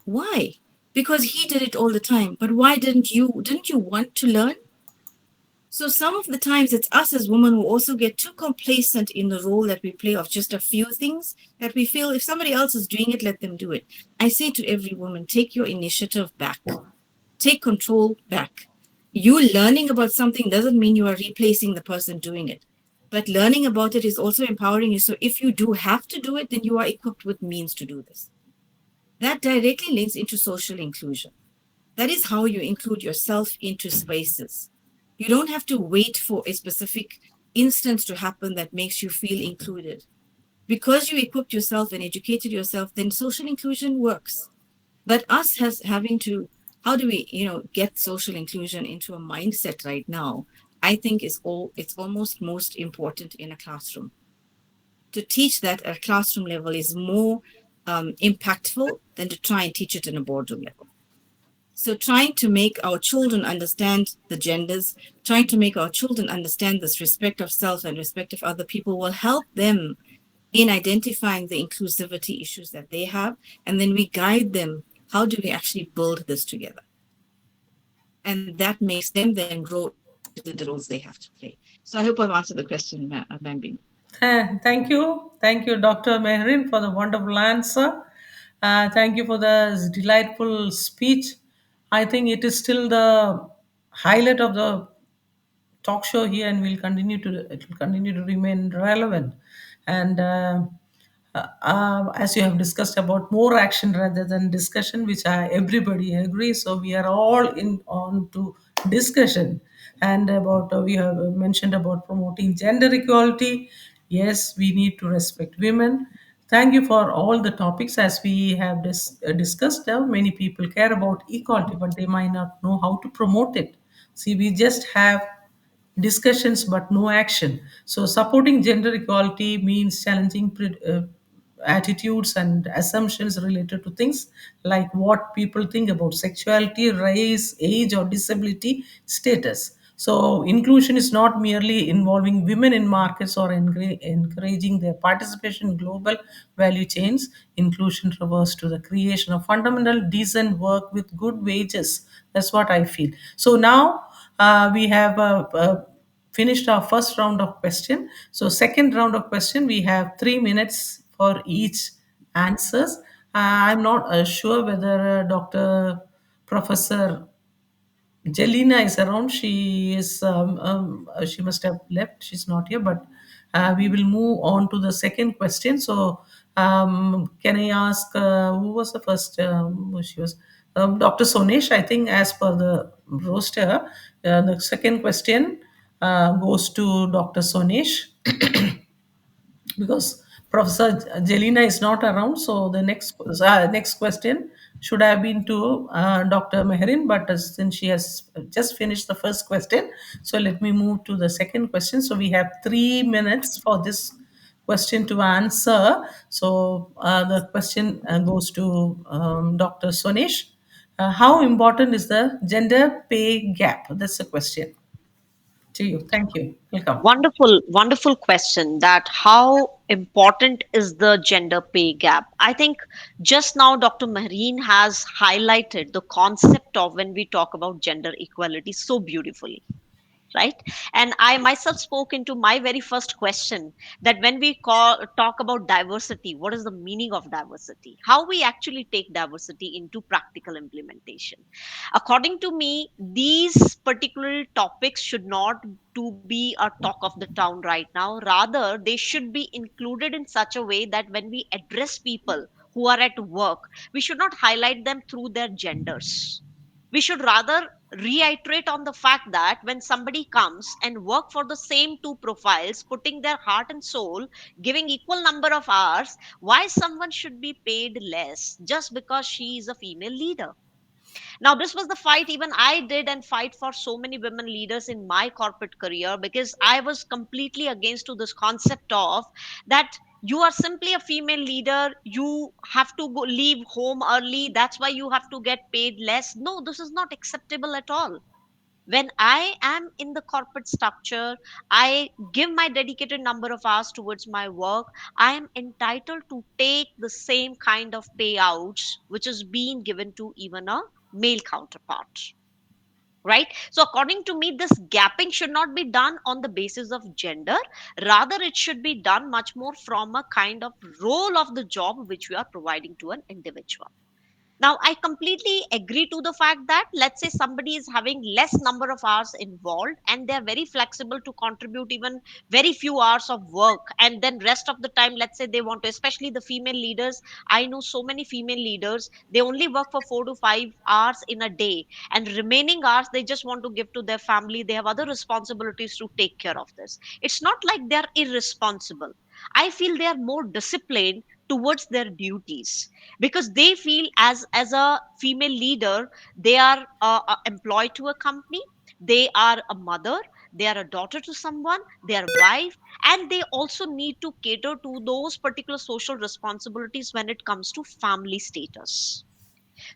Why? Because he did it all the time. But why didn't you? Didn't you want to learn? So some of the times it's us as women who also get too complacent in the role that we play of just a few things, that we feel if somebody else is doing it, let them do it. I say to every woman, take your initiative back. Take control back. You learning about something doesn't mean you are replacing the person doing it. But learning about it is also empowering you. So if you do have to do it, then you are equipped with means to do this. That directly links into social inclusion. That is how you include yourself into spaces. You don't have to wait for a specific instance to happen that makes you feel included. Because you equipped yourself and educated yourself, then social inclusion works. But us has having to, how do we, get social inclusion into a mindset right now? I think it's almost most important in a classroom. To teach that at a classroom level is more impactful than to try and teach it in a boardroom level. So trying to make our children understand the genders, trying to make our children understand this respect of self and respect of other people will help them in identifying the inclusivity issues that they have. And then we guide them. How do we actually build this together? And that makes them then grow into the roles they have to play. So I hope I've answered the question, Bambini. Thank you, Dr. Mehrin, for the wonderful answer. Thank you for the delightful speech. I think it is still the highlight of the talk show here, and it will continue to remain relevant. And as you have discussed about more action rather than discussion, which everybody agrees, so we are all in on to discussion. And about we have mentioned about promoting gender equality. Yes, we need to respect women. Thank you for all the topics. As we have discussed, many people care about equality, but they might not know how to promote it. See, we just have discussions but no action. So supporting gender equality means challenging attitudes and assumptions related to things like what people think about sexuality, race, age, or disability status. So inclusion is not merely involving women in markets or encouraging their participation in global value chains. Inclusion refers to the creation of fundamental decent work with good wages. That's what I feel. So now we have finished our first round of question. So second round of question, we have 3 minutes for each answers. I'm not sure whether Dr. Professor Jelena is around. She must have left. She's not here, but we will move on to the second question. So, can I ask who was the first? Who she was Dr. Sonesh, I think, as per the roster. The second question goes to Dr. Sonesh because Professor Jelena is not around. So the next question should have been to Dr. Meherin, but since she has just finished the first question, so let me move to the second question. So we have 3 minutes for this question to answer. So the question goes to Dr. Sonish. How important is the gender pay gap? That's the question to you. Thank you. Welcome. Wonderful, wonderful question, that how important is the gender pay gap? I think just now Dr. Mehreen has highlighted the concept of when we talk about gender equality so beautifully, right? And I myself spoke into my very first question, that when we talk about diversity, what is the meaning of diversity, how we actually take diversity into practical implementation. According to me, these particular topics should not to be a talk of the town right now, rather they should be included in such a way that when we address people who are at work, we should not highlight them through their genders. We should rather reiterate on the fact that when somebody comes and work for the same two profiles, putting their heart and soul, giving equal number of hours, why someone should be paid less just because she is a female leader? Now this was the fight even I did, and fight for so many women leaders in my corporate career, because I was completely against to this concept of that you are simply a female leader, you have to go leave home early, that's why you have to get paid less. No, this is not acceptable at all. When I am in the corporate structure, I give my dedicated number of hours towards my work, I am entitled to take the same kind of payouts which is being given to even a male counterpart, right? So according to me, this gapping should not be done on the basis of gender, rather it should be done much more from a kind of role of the job which we are providing to an individual. Now I completely agree to the fact that let's say somebody is having less number of hours involved and they're very flexible to contribute even very few hours of work, and then rest of the time let's say they want to, especially the female leaders. I know so many female leaders, they only work for 4 to 5 hours in a day, and remaining hours they just want to give to their family, they have other responsibilities to take care of this. It's not like they're irresponsible. I feel they are more disciplined towards their duties, because they feel as a female leader, they are employed to a company, they are a mother, they are a daughter to someone, they are a wife, and they also need to cater to those particular social responsibilities when it comes to family status.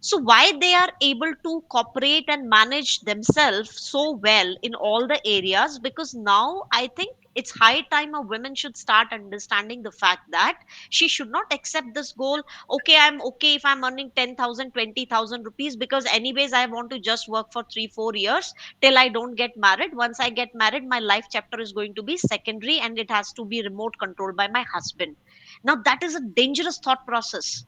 So why they are able to cooperate and manage themselves so well in all the areas, because now I think it's high time a woman should start understanding the fact that she should not accept this goal. Okay, I'm okay if I'm earning 10,000, 20,000 rupees, because anyways I want to just work for 3 4 years till I don't get married. Once I get married, my life chapter is going to be secondary and it has to be remote controlled by my husband. Now that is a dangerous thought process.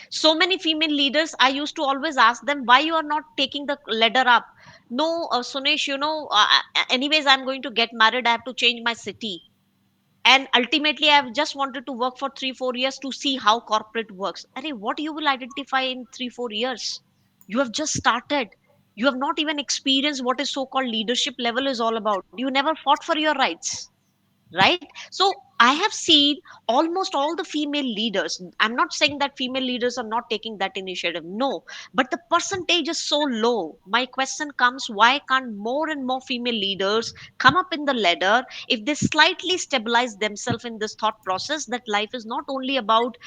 So many female leaders, I used to always ask them, why you are not taking the ladder up? No, Sunesh, anyways I'm going to get married, I have to change my city, and ultimately I've just wanted to work for 3 4 years to see how corporate works. Arey, what you will identify in 3 4 years? You have just started. You have not even experienced what is so called leadership level is all about. You never fought for your rights, right? So I have seen almost all the female leaders, I'm not saying that female leaders are not taking that initiative, no, but the percentage is so low. My question comes, why can't more and more female leaders come up in the ladder if they slightly stabilize themselves in this thought process that life is not only about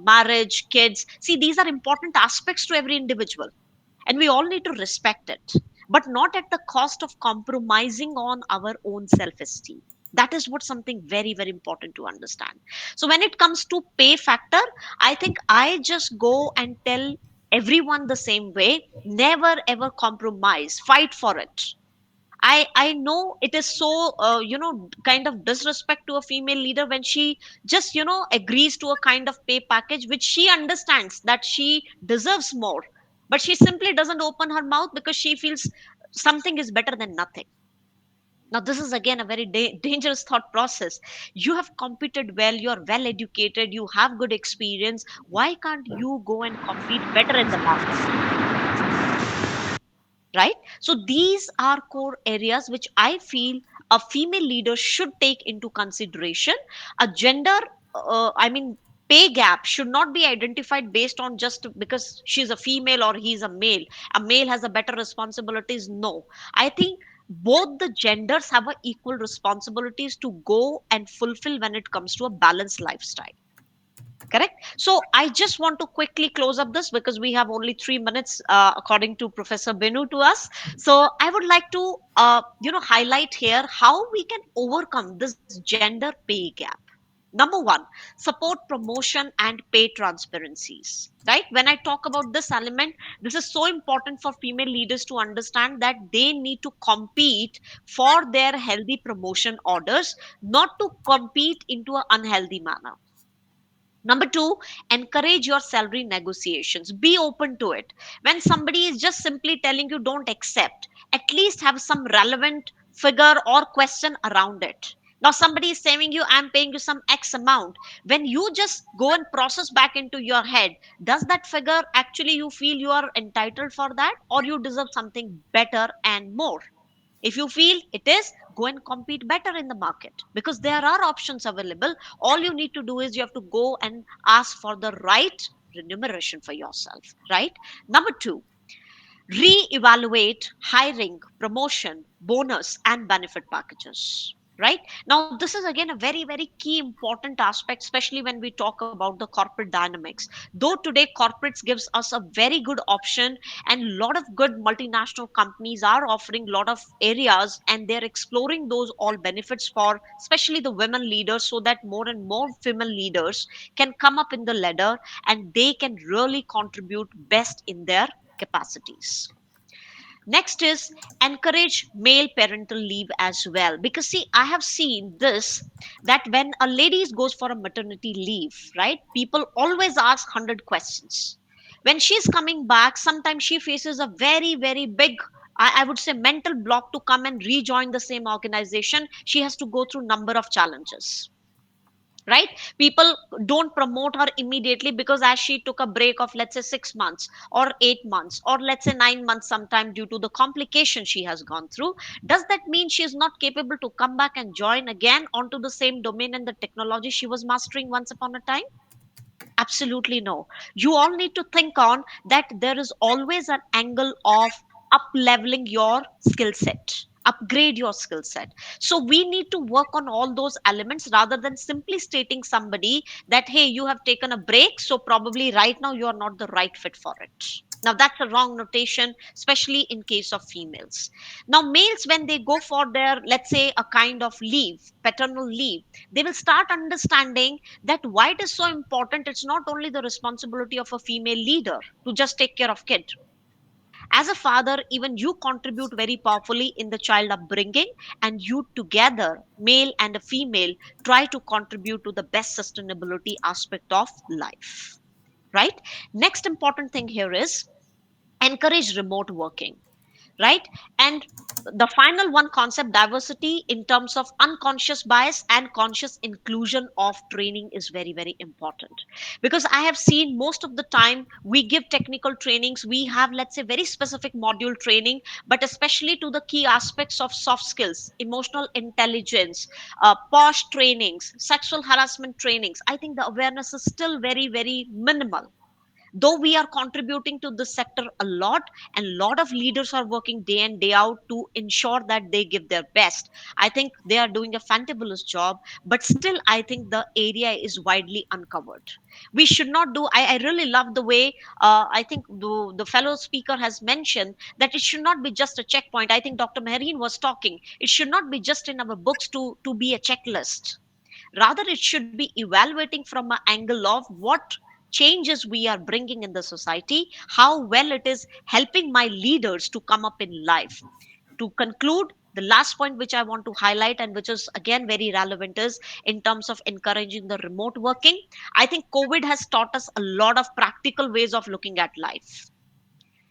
marriage, kids. See, these are important aspects to every individual, and we all need to respect it, but not at the cost of compromising on our own self esteem. That is what something very very important to understand. So when it comes to pay factor, I think I just go and tell everyone the same way, never ever compromise, fight for it. I know it is so kind of disrespect to a female leader when she just agrees to a kind of pay package which she understands that she deserves more, but she simply doesn't open her mouth because she feels something is better than nothing. Now this is again a very dangerous thought process. You have competed well, you are well educated, you have good experience, why can't you go and compete better in the market, right? So these are core areas which I feel a female leader should take into consideration. A gender I mean pay gap should not be identified based on just because she's a female or he's a male. A male has a better responsibilities, no. I think both the genders have a equal responsibilities to go and fulfill when it comes to a balanced lifestyle. Correct. So I just want to quickly close up this because we have only 3 minutes, according to Professor Binu to us. So I would like to highlight here how we can overcome this gender pay gap. Number one, support promotion and pay transparencies. Right, when I talk about this element, this is so important for female leaders to understand that they need to compete for their healthy promotion orders, not to compete into an unhealthy manner. Number two, encourage your salary negotiations. Be open to it. When somebody is just simply telling you don't accept, at least have some relevant figure or question around it. Now, somebody is saying you, I'm paying you some X amount. When you just go and process back into your head, does that figure actually you feel you are entitled for that, or you deserve something better and more? If you feel it is, go and compete better in the market because there are options available. All you need to do is you have to go and ask for the right remuneration for yourself, right? Number two, re-evaluate hiring, promotion, bonus and benefit packages. Right now, this is again a very very key important aspect, especially when we talk about the corporate dynamics. Though today corporates gives us a very good option, and a lot of good multinational companies are offering a lot of areas, and they're exploring those all benefits for especially the women leaders, so that more and more female leaders can come up in the ladder and they can really contribute best in their capacities. Next is encourage male parental leave as well. Because see, I have seen this, that when a lady goes for a maternity leave, right, people always ask 100 questions. When she's coming back, sometimes she faces a very, very big, I would say, mental block to come and rejoin the same organization. She has to go through number of challenges, right? People don't promote her immediately because as she took a break of, let's say, 6 months or 8 months or let's say 9 months sometime due to the complication she has gone through, does that mean she is not capable to come back and join again onto the same domain and the technology she was mastering once upon a time? Absolutely no. You all need to think on that there is always an angle of up leveling your skill set, upgrade your skill set. So we need to work on all those elements rather than simply stating somebody that, hey, you have taken a break, so probably right now you are not the right fit for it. Now that's a wrong notation, especially in case of females. Now males, when they go for their, let's say, a kind of leave, paternal leave, they will start understanding that why it is so important. It's not only the responsibility of a female leader to just take care of kid. As a father, even you contribute very powerfully in the child upbringing, and you together, male and a female, try to contribute to the best sustainability aspect of life, right? Next important thing here is encourage remote working, right? And the final one concept, diversity in terms of unconscious bias and conscious inclusion of training, is very very important. Because I have seen most of the time we give technical trainings, we have, let's say, very specific module training, but especially to the key aspects of soft skills, emotional intelligence, posh trainings, sexual harassment trainings, I think the awareness is still very very minimal. Though we are contributing to this sector a lot, and a lot of leaders are working day in day out to ensure that they give their best. I think they are doing a fantabulous job, but still I think the area is widely uncovered. We should not do, I really love the way, I think the fellow speaker has mentioned that it should not be just a checkpoint. I think Dr. Mehreen was talking, it should not be just in our books to be a checklist. Rather, it should be evaluating from an angle of what changes we are bringing in the society, how well it is helping my leaders to come up in life. To conclude, the last point which I want to highlight, and which is again very relevant, is in terms of encouraging the remote working. I think COVID has taught us a lot of practical ways of looking at life,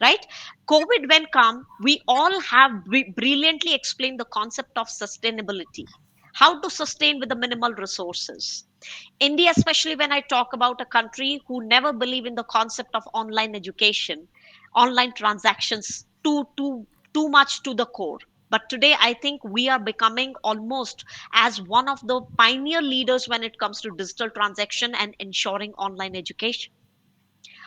right? COVID when come, we all have brilliantly explained the concept of sustainability, how to sustain with the minimal resources. India, especially when I talk about a country who never believe in the concept of online education, online transactions, too much to the core. But today I think we are becoming almost as one of the pioneer leaders when it comes to digital transaction and ensuring online education.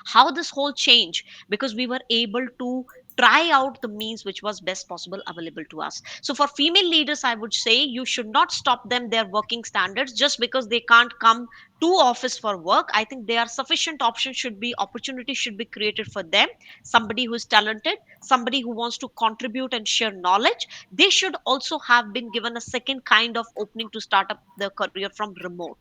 How this whole change? Because we were able to try out the means which was best possible available to us. So for female leaders, I would say you should not stop them their working standards just because they can't come to office for work. I think there are sufficient options, should be opportunities should be created for them. Somebody who is talented, somebody who wants to contribute and share knowledge, they should also have been given a second kind of opening to start up their career from remote.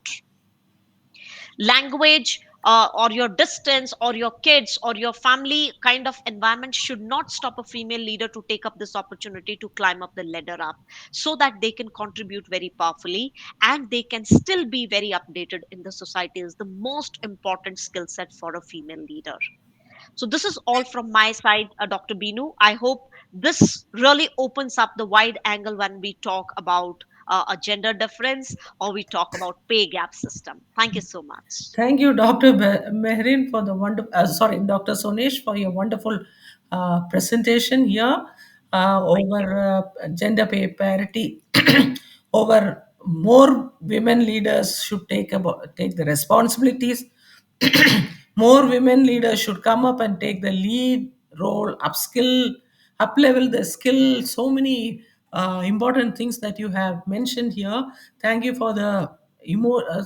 Language, or your distance or your kids or your family kind of environment should not stop a female leader to take up this opportunity to climb up the ladder up, so that they can contribute very powerfully and they can still be very updated in the society, is the most important skill set for a female leader. So this is all from my side, Dr. Binu. I hope this really opens up the wide angle when we talk about a gender difference or we talk about pay gap system. Thank you so much. Thank you, Dr. Mehrin, for the wonderful, sorry, Dr. Sonesh, for your wonderful presentation here Thank you. over gender pay parity, over more women leaders should take the responsibilities. More women leaders should come up and take the lead role, upskill, up level the skill. So many important things that you have mentioned here. Thank you for the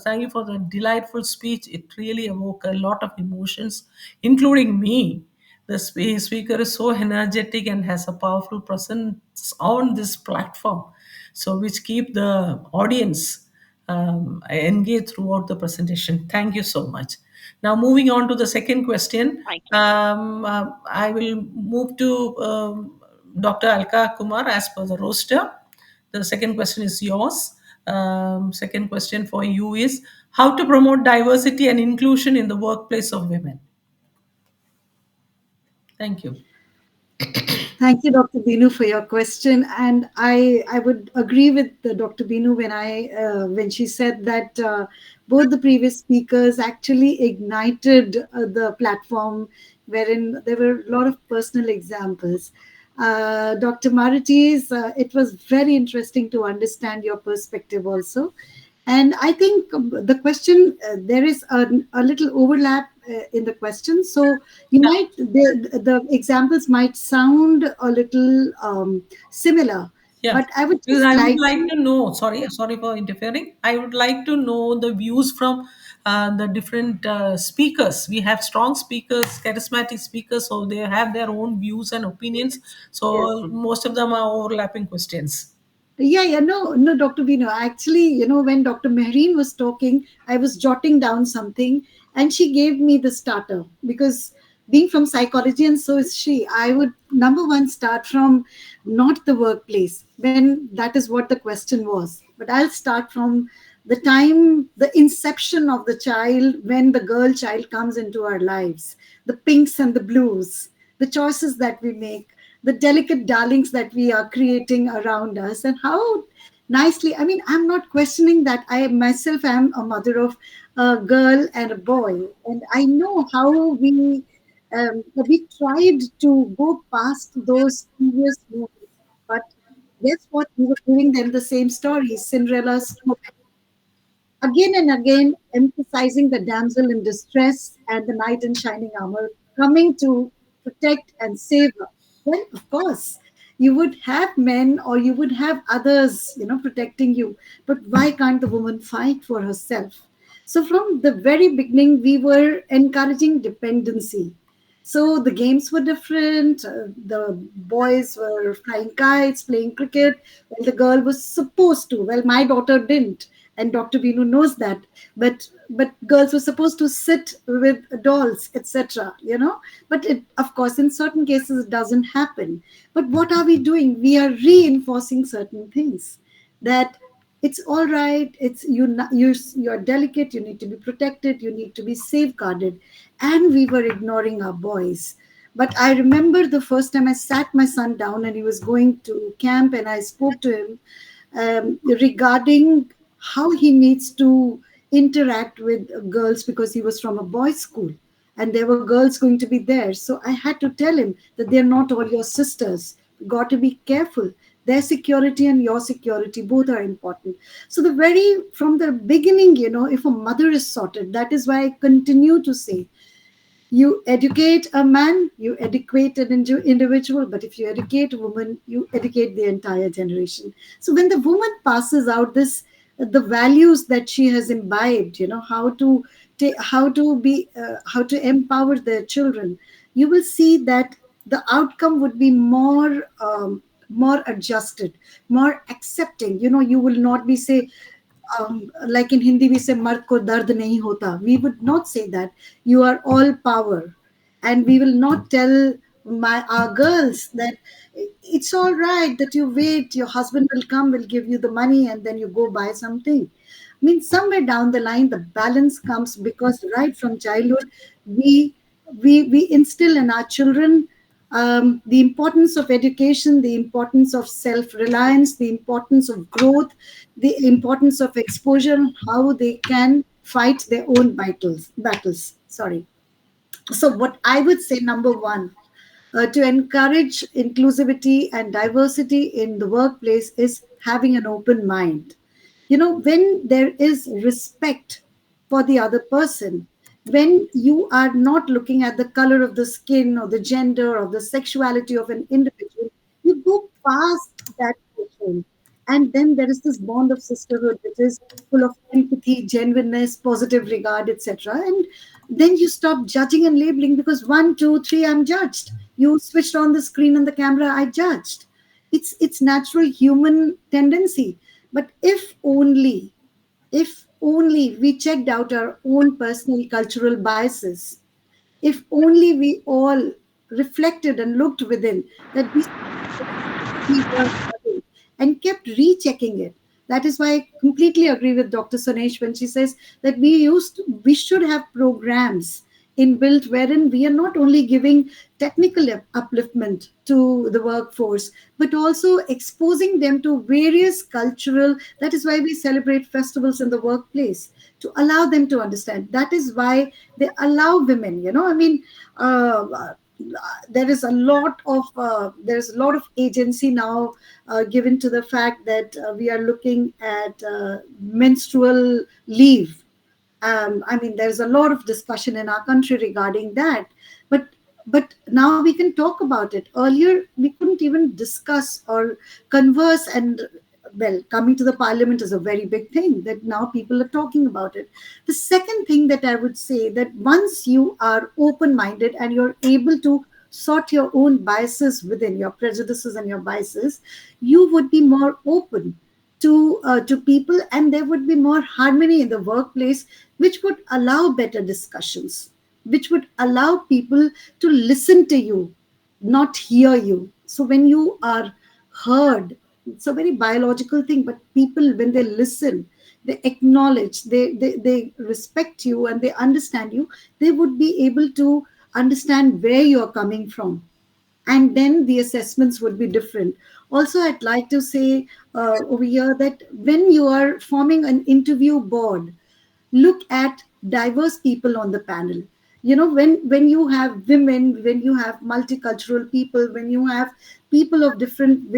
thank you for the delightful speech. It really evoked a lot of emotions, including me. The speaker is so energetic and has a powerful presence on this platform, so which keep the audience engaged throughout the presentation. Thank you so much. Now, moving on to the second question, Thank you. I will move to Dr. Alka Kumar as per the roster. The second question is yours. Second question for you is how to promote diversity and inclusion in the workplace of women. Thank you. Thank you, Dr. Binu, for your question. And I would agree with Dr. Binu when she said that both the previous speakers actually ignited the platform, wherein there were a lot of personal examples. Dr. Maritis, it was very interesting to understand your perspective also. And I think the question, there is a little overlap in the question. So you Yeah. might, the examples might sound a little similar, Yeah, but I would because just I would like like to, to know. Sorry for interfering. I would like to know the views from the different speakers. We have strong speakers, charismatic speakers, so they have their own views and opinions. yes. So most of them are overlapping questions. Yeah, no, Dr. Bino. Actually, when Dr. Mehreen was talking, I was jotting down something and she gave me the starter because being from psychology and so is she, I would number one start from not the workplace when that is what the question was, but I'll start from the time, the inception of the child when the girl child comes into our lives, the pinks and the blues, the choices that we make, the delicate darlings that we are creating around us, and how nicely, I mean, I'm not questioning that. I myself am a mother of a girl and a boy, and I know how we tried to go past those previous movies, but guess what? We were giving them the same story, Cinderella's story, again and again, emphasizing the damsel in distress and the knight in shining armor coming to protect and save her. Well, of course, you would have men or you would have others, protecting you. But why can't the woman fight for herself? So, from the very beginning, we were encouraging dependency. So the games were different. The boys were flying kites, playing cricket, while the girl was supposed to. Well, my daughter didn't, and Dr. Binu knows that. But girls were supposed to sit with dolls, etc. But of course, in certain cases, it doesn't happen. But what are we doing? We are reinforcing certain things that it's all right, it's you're delicate, you need to be protected, you need to be safeguarded, and we were ignoring our boys. But I remember the first time I sat my son down and he was going to camp, and I spoke to him regarding how he needs to interact with girls because he was from a boys school and there were girls going to be there. So I had to tell him that they're not all your sisters. You got to be careful. Their security and your security both are important. So the very from the beginning, if a mother is sorted, that is why I continue to say You educate a man, you educate an individual, but if you educate a woman, you educate the entire generation. So when the woman passes out this, the values that she has imbibed, how to how to be, how to empower their children, you will see that the outcome would be more adjusted, more accepting. You will not be say, like in Hindi, we say, "Mard ko dard nahi hota." We would not say that. You are all power, and we will not tell our girls that it's all right that you wait. Your husband will come, will give you the money, and then you go buy something. I mean, somewhere down the line, the balance comes because right from childhood, we we instill in our children the importance of education, the importance of self-reliance, the importance of growth, the importance of exposure, how they can fight their own battles. Sorry. So what I would say, number one, to encourage inclusivity and diversity in the workplace is having an open mind. When there is respect for the other person, when you are not looking at the color of the skin or the gender or the sexuality of an individual, you go past that threshold. And then there is this bond of sisterhood, which is full of empathy, genuineness, positive regard, etc. And then you stop judging and labeling because one, two, three, I'm judged. You switched on the screen and the camera, I judged. It's natural human tendency. But if only we checked out our own personal cultural biases, if only we all reflected and looked within, that we were having and kept rechecking it. That is why I completely agree with Dr. Sonesh when she says that we should have programs inbuilt wherein we are not only giving technical upliftment to the workforce, but also exposing them to various cultural. That is why we celebrate festivals in the workplace, to allow them to understand. That is why they allow women. I mean, there's a lot of agency now given to the fact that we are looking at menstrual leave. I mean, there's a lot of discussion in our country regarding that, but now we can talk about it. Earlier, we couldn't even discuss or converse, and well, coming to the parliament is a very big thing that now people are talking about it. The second thing that I would say, that once you are open-minded and you're able to sort your own biases within your prejudices and your biases, you would be more open to people, and there would be more harmony in the workplace, which would allow better discussions, which would allow people to listen to you, not hear you. So when you are heard, it's a very biological thing, but people, when they listen, they acknowledge, they respect you and they understand you, they would be able to understand where you're coming from, and then the assessments would be different. Also, I'd like to say over here that when you are forming an interview board, look at diverse people on the panel. When you have women, when you have multicultural people, when you have people of different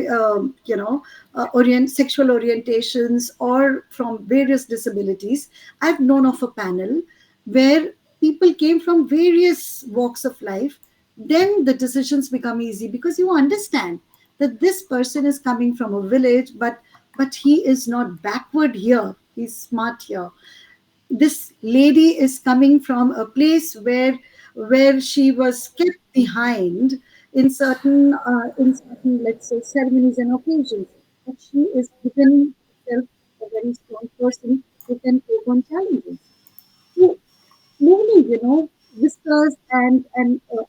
sexual orientations or from various disabilities. I've known of a panel where people came from various walks of life. Then the decisions become easy because you understand that this person is coming from a village, but he is not backward here, he's smart here. This lady is coming from a place where she was kept behind in certain, let's say, ceremonies and occasions, but she is becoming herself a very strong person who can take on challenges. So slowly, vistas and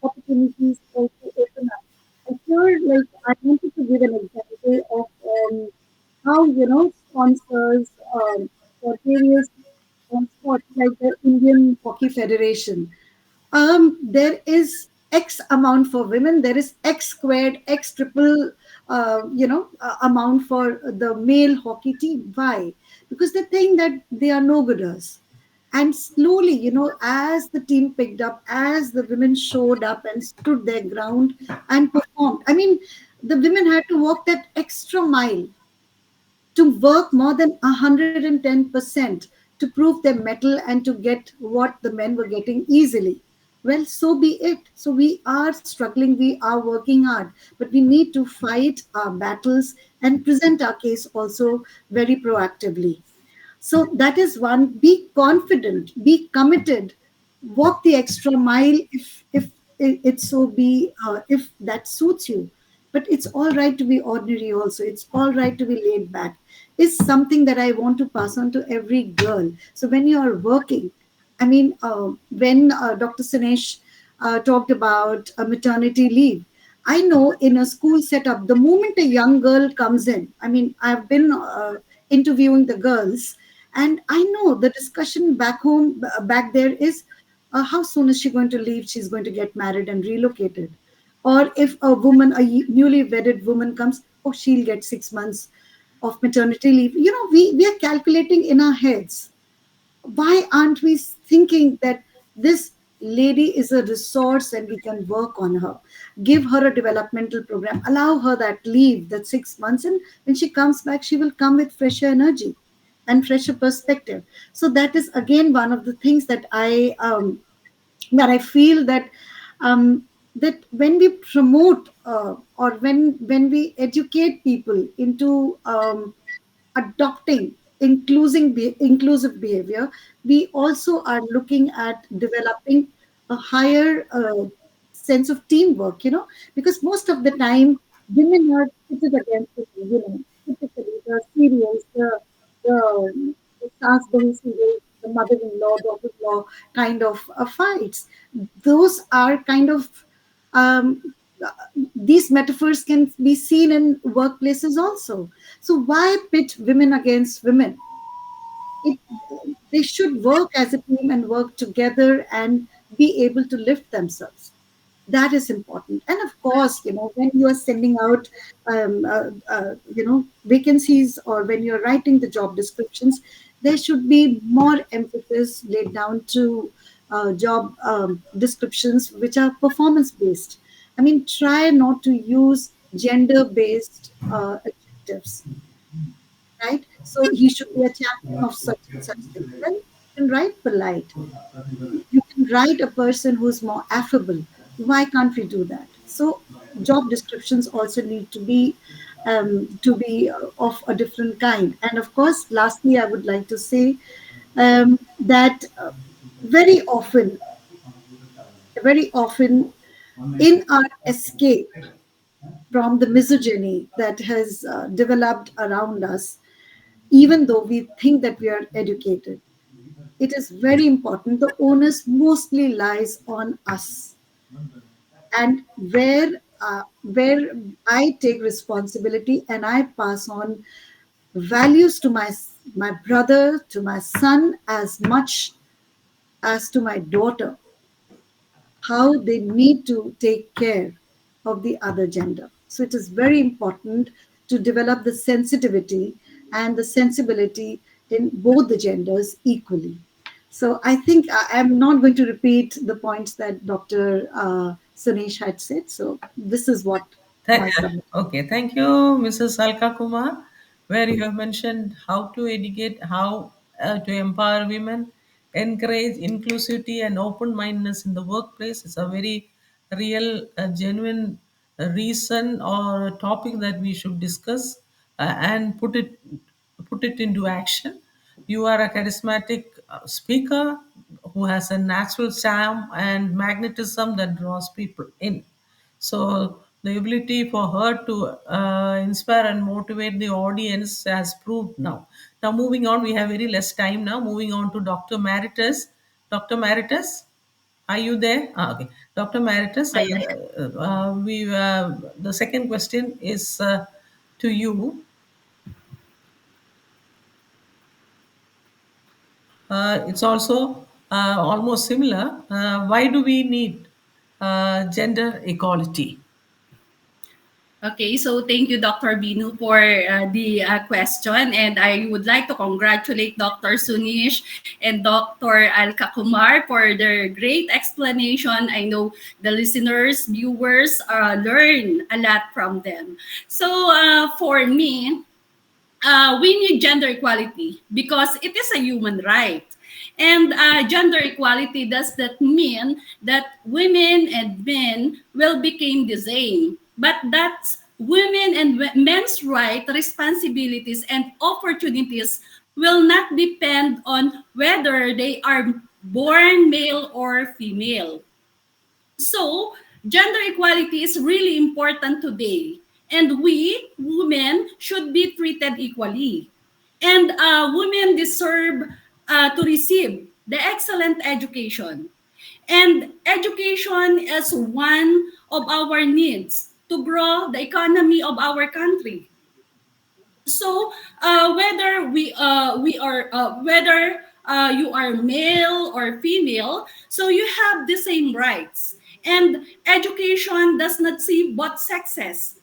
opportunities also open up. I feel like I wanted to give an example of how sponsors for various sports like the Indian Hockey Federation. There is X amount for women. There is X squared, X triple, amount for the male hockey team. Why? Because they think that they are no gooders. And slowly, as the team picked up, as the women showed up and stood their ground and performed. I mean, the women had to walk that extra mile to work more than 110% to prove their mettle and to get what the men were getting easily. well, so be it. So we are struggling, we are working hard, but we need to fight our battles and present our case also very proactively. So that is one. Be confident, be committed, walk the extra mile if it so be, if that suits you. But it's all right to be ordinary also. It's all right to be laid back. Is something that I want to pass on to every girl. So when you are working, I mean, when Dr. Sinesh talked about maternity leave, I know in a school setup, the moment a young girl comes in, I mean, I've been interviewing the girls, and I know the discussion back home, back there is, how soon is she going to leave? She's going to get married and relocated. Or if a woman, newly wedded woman comes, oh, she'll get 6 months of maternity leave. You know, we are calculating in our heads. Why aren't we thinking that this lady is a resource and we can work on her, give her a developmental program, allow her that leave, that 6 months, and when she comes back she will come with fresher energy and fresher perspective. So that is again one of the things that I feel that, that when we promote, or when we educate people into adopting inclusive behavior, we also are looking at developing a higher sense of teamwork, because most of the time women are pitted against women, typically the serials, the husband serials, the mother-in-law, daughter-in-law kind of fights. Those are kind of, um, these metaphors can be seen in workplaces also. So why pit women against women? It, they should work as a team and work together and be able to lift themselves. That is important. And of course, when you are sending out, vacancies, or when you're writing the job descriptions, there should be more emphasis laid down to job descriptions which are performance based. I mean, try not to use gender based adjectives, right? So he should be a champion of such and such things. Well, you can write polite. You can write a person who's more affable. Why can't we do that? So job descriptions also need to be of a different kind. And of course, lastly, I would like to say that very often, very often, in our escape from the misogyny that has developed around us, even though we think that we are educated, it is very important. The onus mostly lies on us, and where I take responsibility and I pass on values to my brother, to my son, as much as to my daughter, how they need to take care of the other gender. So it is very important to develop the sensitivity and the sensibility in both the genders equally. So I think I'm not going to repeat the points that Dr. Sunesh had said. So this is what Thank, my submission. okay, thank you, Mrs. Alka Kumar, where you have mentioned how to educate, how to empower women, encourage inclusivity and open mindedness in the workplace. It's a very real, genuine reason or a topic that we should discuss and put it into action. You are a charismatic speaker who has a natural charm and magnetism that draws people in. So the ability for her to inspire and motivate the audience has proved now. Now moving on, we have very less time now. Moving on to Dr. Maritus. Dr. Maritus, are you there? Okay, Dr. Maritus. Yes. The second question is to you. It's also almost similar. Why do we need gender equality? Okay, so thank you, Dr. Binu, for the question. And I would like to congratulate Dr. Sunish and Dr. Alkakumar for their great explanation. I know the listeners, viewers learn a lot from them. So for me, we need gender equality because it is a human right. And gender equality does that mean that women and men will become the same. But that's women and men's right, responsibilities, and opportunities will not depend on whether they are born male or female. So, gender equality is really important today. And we, women, should be treated equally. And women deserve to receive the excellent education. And education is one of our needs to grow the economy of our country. So whether you are male or female, so you have the same rights. And education does not see both sexes.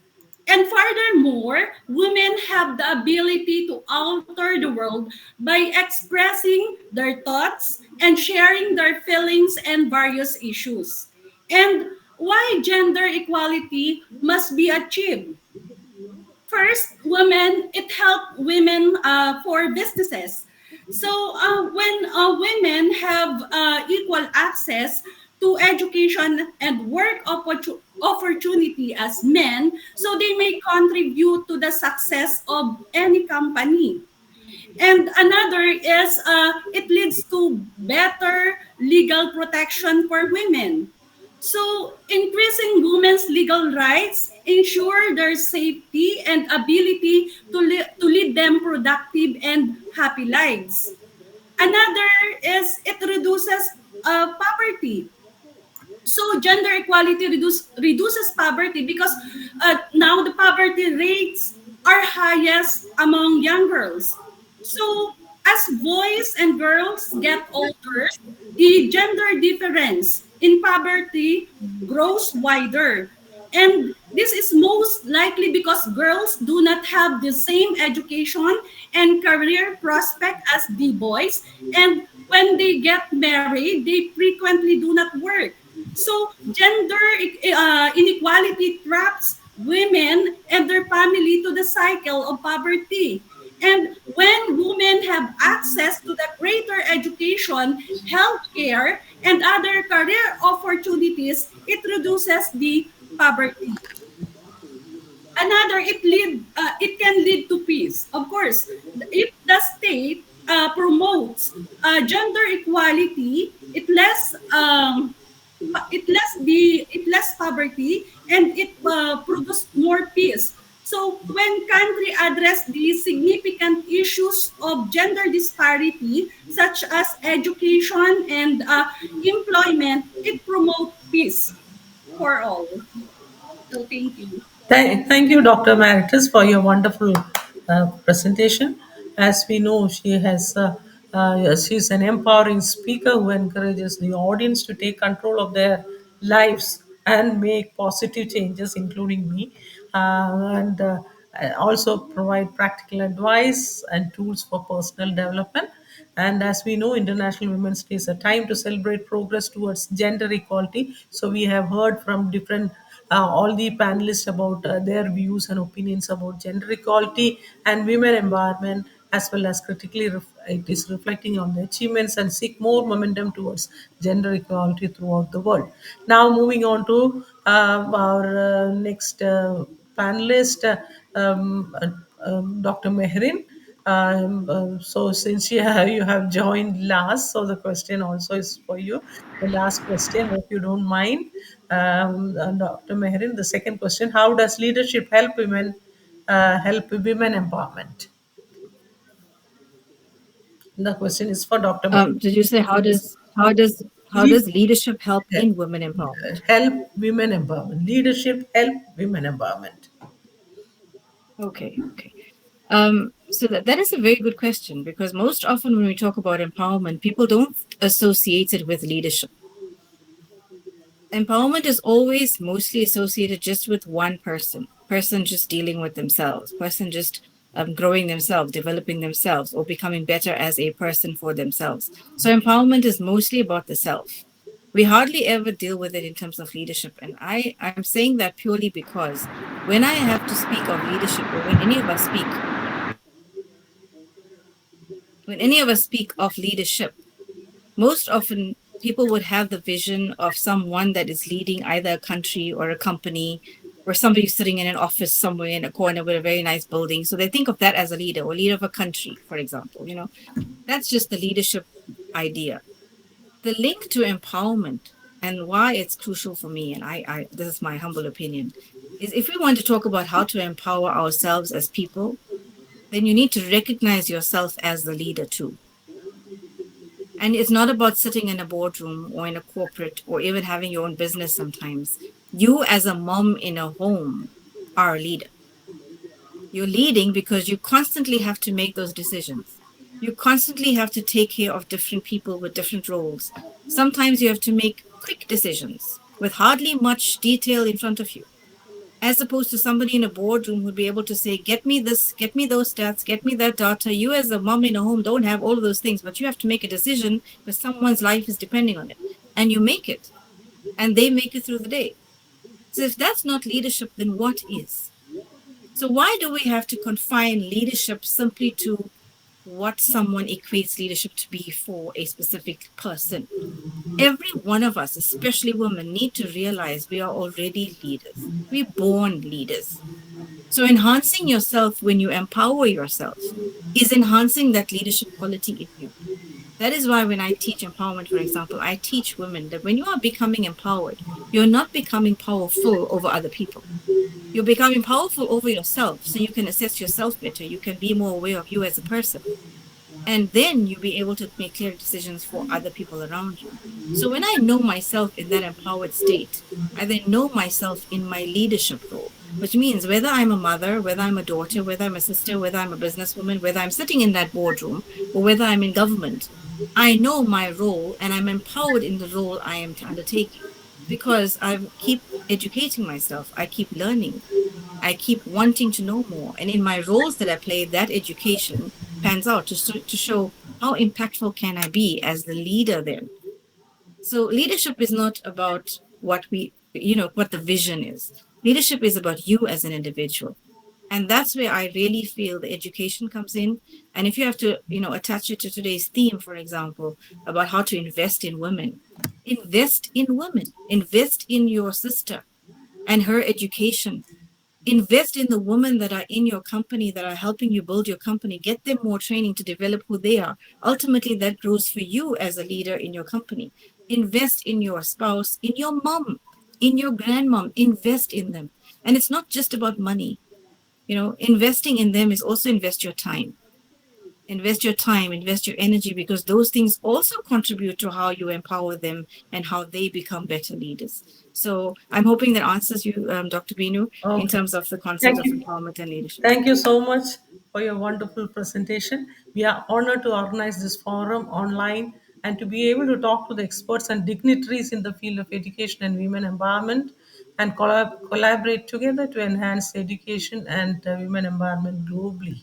And furthermore, women have the ability to alter the world by expressing their thoughts and sharing their feelings and various issues. And why gender equality must be achieved? First, women, it helped women for businesses. So when women have equal access to education and work opportunity as men, so they may contribute to the success of any company. And another is it leads to better legal protection for women. So increasing women's legal rights ensure their safety and ability to lead them productive and happy lives. Another is it reduces poverty. So gender equality reduces poverty because now the poverty rates are highest among young girls. So as boys and girls get older, the gender difference in poverty grows wider. And this is most likely because girls do not have the same education and career prospect as the boys. And when they get married, they frequently do not work. So gender inequality traps women and their family to the cycle of poverty. And when women have access to the greater education, healthcare, and other career opportunities, it reduces the poverty. Another, it can lead to peace. Of course, if the state promotes gender equality, it less poverty, and it produce more peace. So when country address the significant issues of gender disparity, such as education and employment, it promotes peace for all. So thank you. Thank you, Dr. Maritus, for your wonderful presentation. As we know, she's an empowering speaker who encourages the audience to take control of their lives and make positive changes, including me, and also provide practical advice and tools for personal development. And as we know, International Women's Day is a time to celebrate progress towards gender equality. So we have heard from different all the panelists about their views and opinions about gender equality and women empowerment, as well as it is reflecting on the achievements and seek more momentum towards gender equality throughout the world. Now, moving on to our next panelist, Dr. Mehrin. So since you have joined last, so the question also is for you. The last question, if you don't mind, Dr. Mehrin. The second question: how does leadership help women empowerment? The question is for Dr. Mehrin. Did you say how does leadership help in women empowerment? Help women empowerment. Leadership help women empowerment. Okay, okay. So that is a very good question because most often when we talk about empowerment, people don't associate it with leadership. Empowerment is always mostly associated just with one person just dealing with themselves, person just growing themselves, developing themselves, or becoming better as a person for themselves. So empowerment is mostly about the self. We hardly ever deal with it in terms of leadership, and I'm saying that purely because when I have to speak of leadership, or when any of us speak of leadership, Most often, people would have the vision of someone that is leading either a country or a company, or somebody sitting in an office somewhere in a corner with a very nice building. So they think of that as a leader, or leader of a country, for example. That's just the leadership idea. The link to empowerment, and why it's crucial for me, and I this is my humble opinion, is if we want to talk about how to empower ourselves as people, then you need to recognize yourself as the leader too. And it's not about sitting in a boardroom or in a corporate or even having your own business sometimes. You, as a mom in a home, are a leader. You're leading because you constantly have to make those decisions. You constantly have to take care of different people with different roles. Sometimes you have to make quick decisions with hardly much detail in front of you, as opposed to somebody in a boardroom who'd be able to say, get me this, get me those stats, get me that data. You, as a mom in a home, don't have all of those things, but you have to make a decision because someone's life is depending on it. And you make it, and they make it through the day. So if that's not leadership, then what is? So why do we have to confine leadership simply to what someone equates leadership to be for a specific person? Every one of us, especially women, need to realize we are already leaders. We're born leaders. So enhancing yourself when you empower yourself is enhancing that leadership quality in you. That is why when I teach empowerment, for example, I teach women that when you are becoming empowered, you're not becoming powerful over other people. You're becoming powerful over yourself so you can assess yourself better. You can be more aware of you as a person. And then you'll be able to make clear decisions for other people around you. So when I know myself in that empowered state, I then know myself in my leadership role, which means whether I'm a mother, whether I'm a daughter, whether I'm a sister, whether I'm a businesswoman, whether I'm sitting in that boardroom, or whether I'm in government, I know my role and I'm empowered in the role I am undertaking because I keep educating myself. I keep learning. I keep wanting to know more. And in my roles that I play, that education pans out to show how impactful can I be as the leader then. So leadership is not about what the vision is. Leadership is about you as an individual. And that's where I really feel the education comes in. And if you have to, attach it to today's theme, for example, about how to invest in women, invest in your sister and her education. Invest in the women that are in your company that are helping you build your company. Get them more training to develop who they are. Ultimately, that grows for you as a leader in your company. Invest in your spouse, in your mom, in your grandmom. Invest in them. And it's not just about money. Investing in them is also invest your time, invest your energy, because those things also contribute to how you empower them and how they become better leaders. So I'm hoping that answers you, Dr. Binu, in Okay. terms of the concept Thank of you. empowerment and leadership. Thank you so much for your wonderful presentation. We are honored to organize this forum online and to be able to talk to the experts and dignitaries in the field of education and women empowerment and collaborate together to enhance education and women empowerment globally.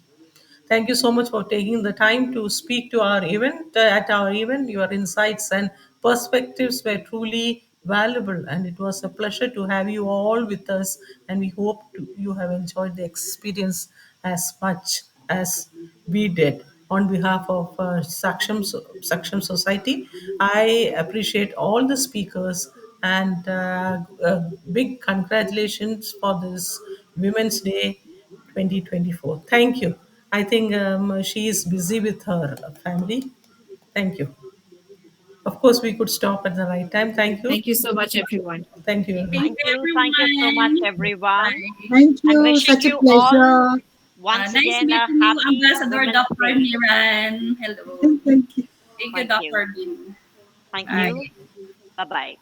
Thank you so much for taking the time to speak to our event. At our event, your insights and perspectives were truly valuable, and it was a pleasure to have you all with us. And we hope you have enjoyed the experience as much as we did. On behalf of Saksham Society, I appreciate all the speakers and big congratulations for this Women's Day 2024. Thank you. I think she is busy with her family. Thank you. Of course, we could stop at the right time. Thank you. Thank you so much, everyone. Thank you, Thank everyone. Thank you, you. Thank you so much, everyone. everyone. Bye. Thank And you. wishing Such a you all pleasure. once Nice again a meeting you, happy Ambassador Women's Dr. Day. Niran. Hello. Thank you. Thank you, Thank you. Dr. Binu. Thank Bye. you. Bye bye.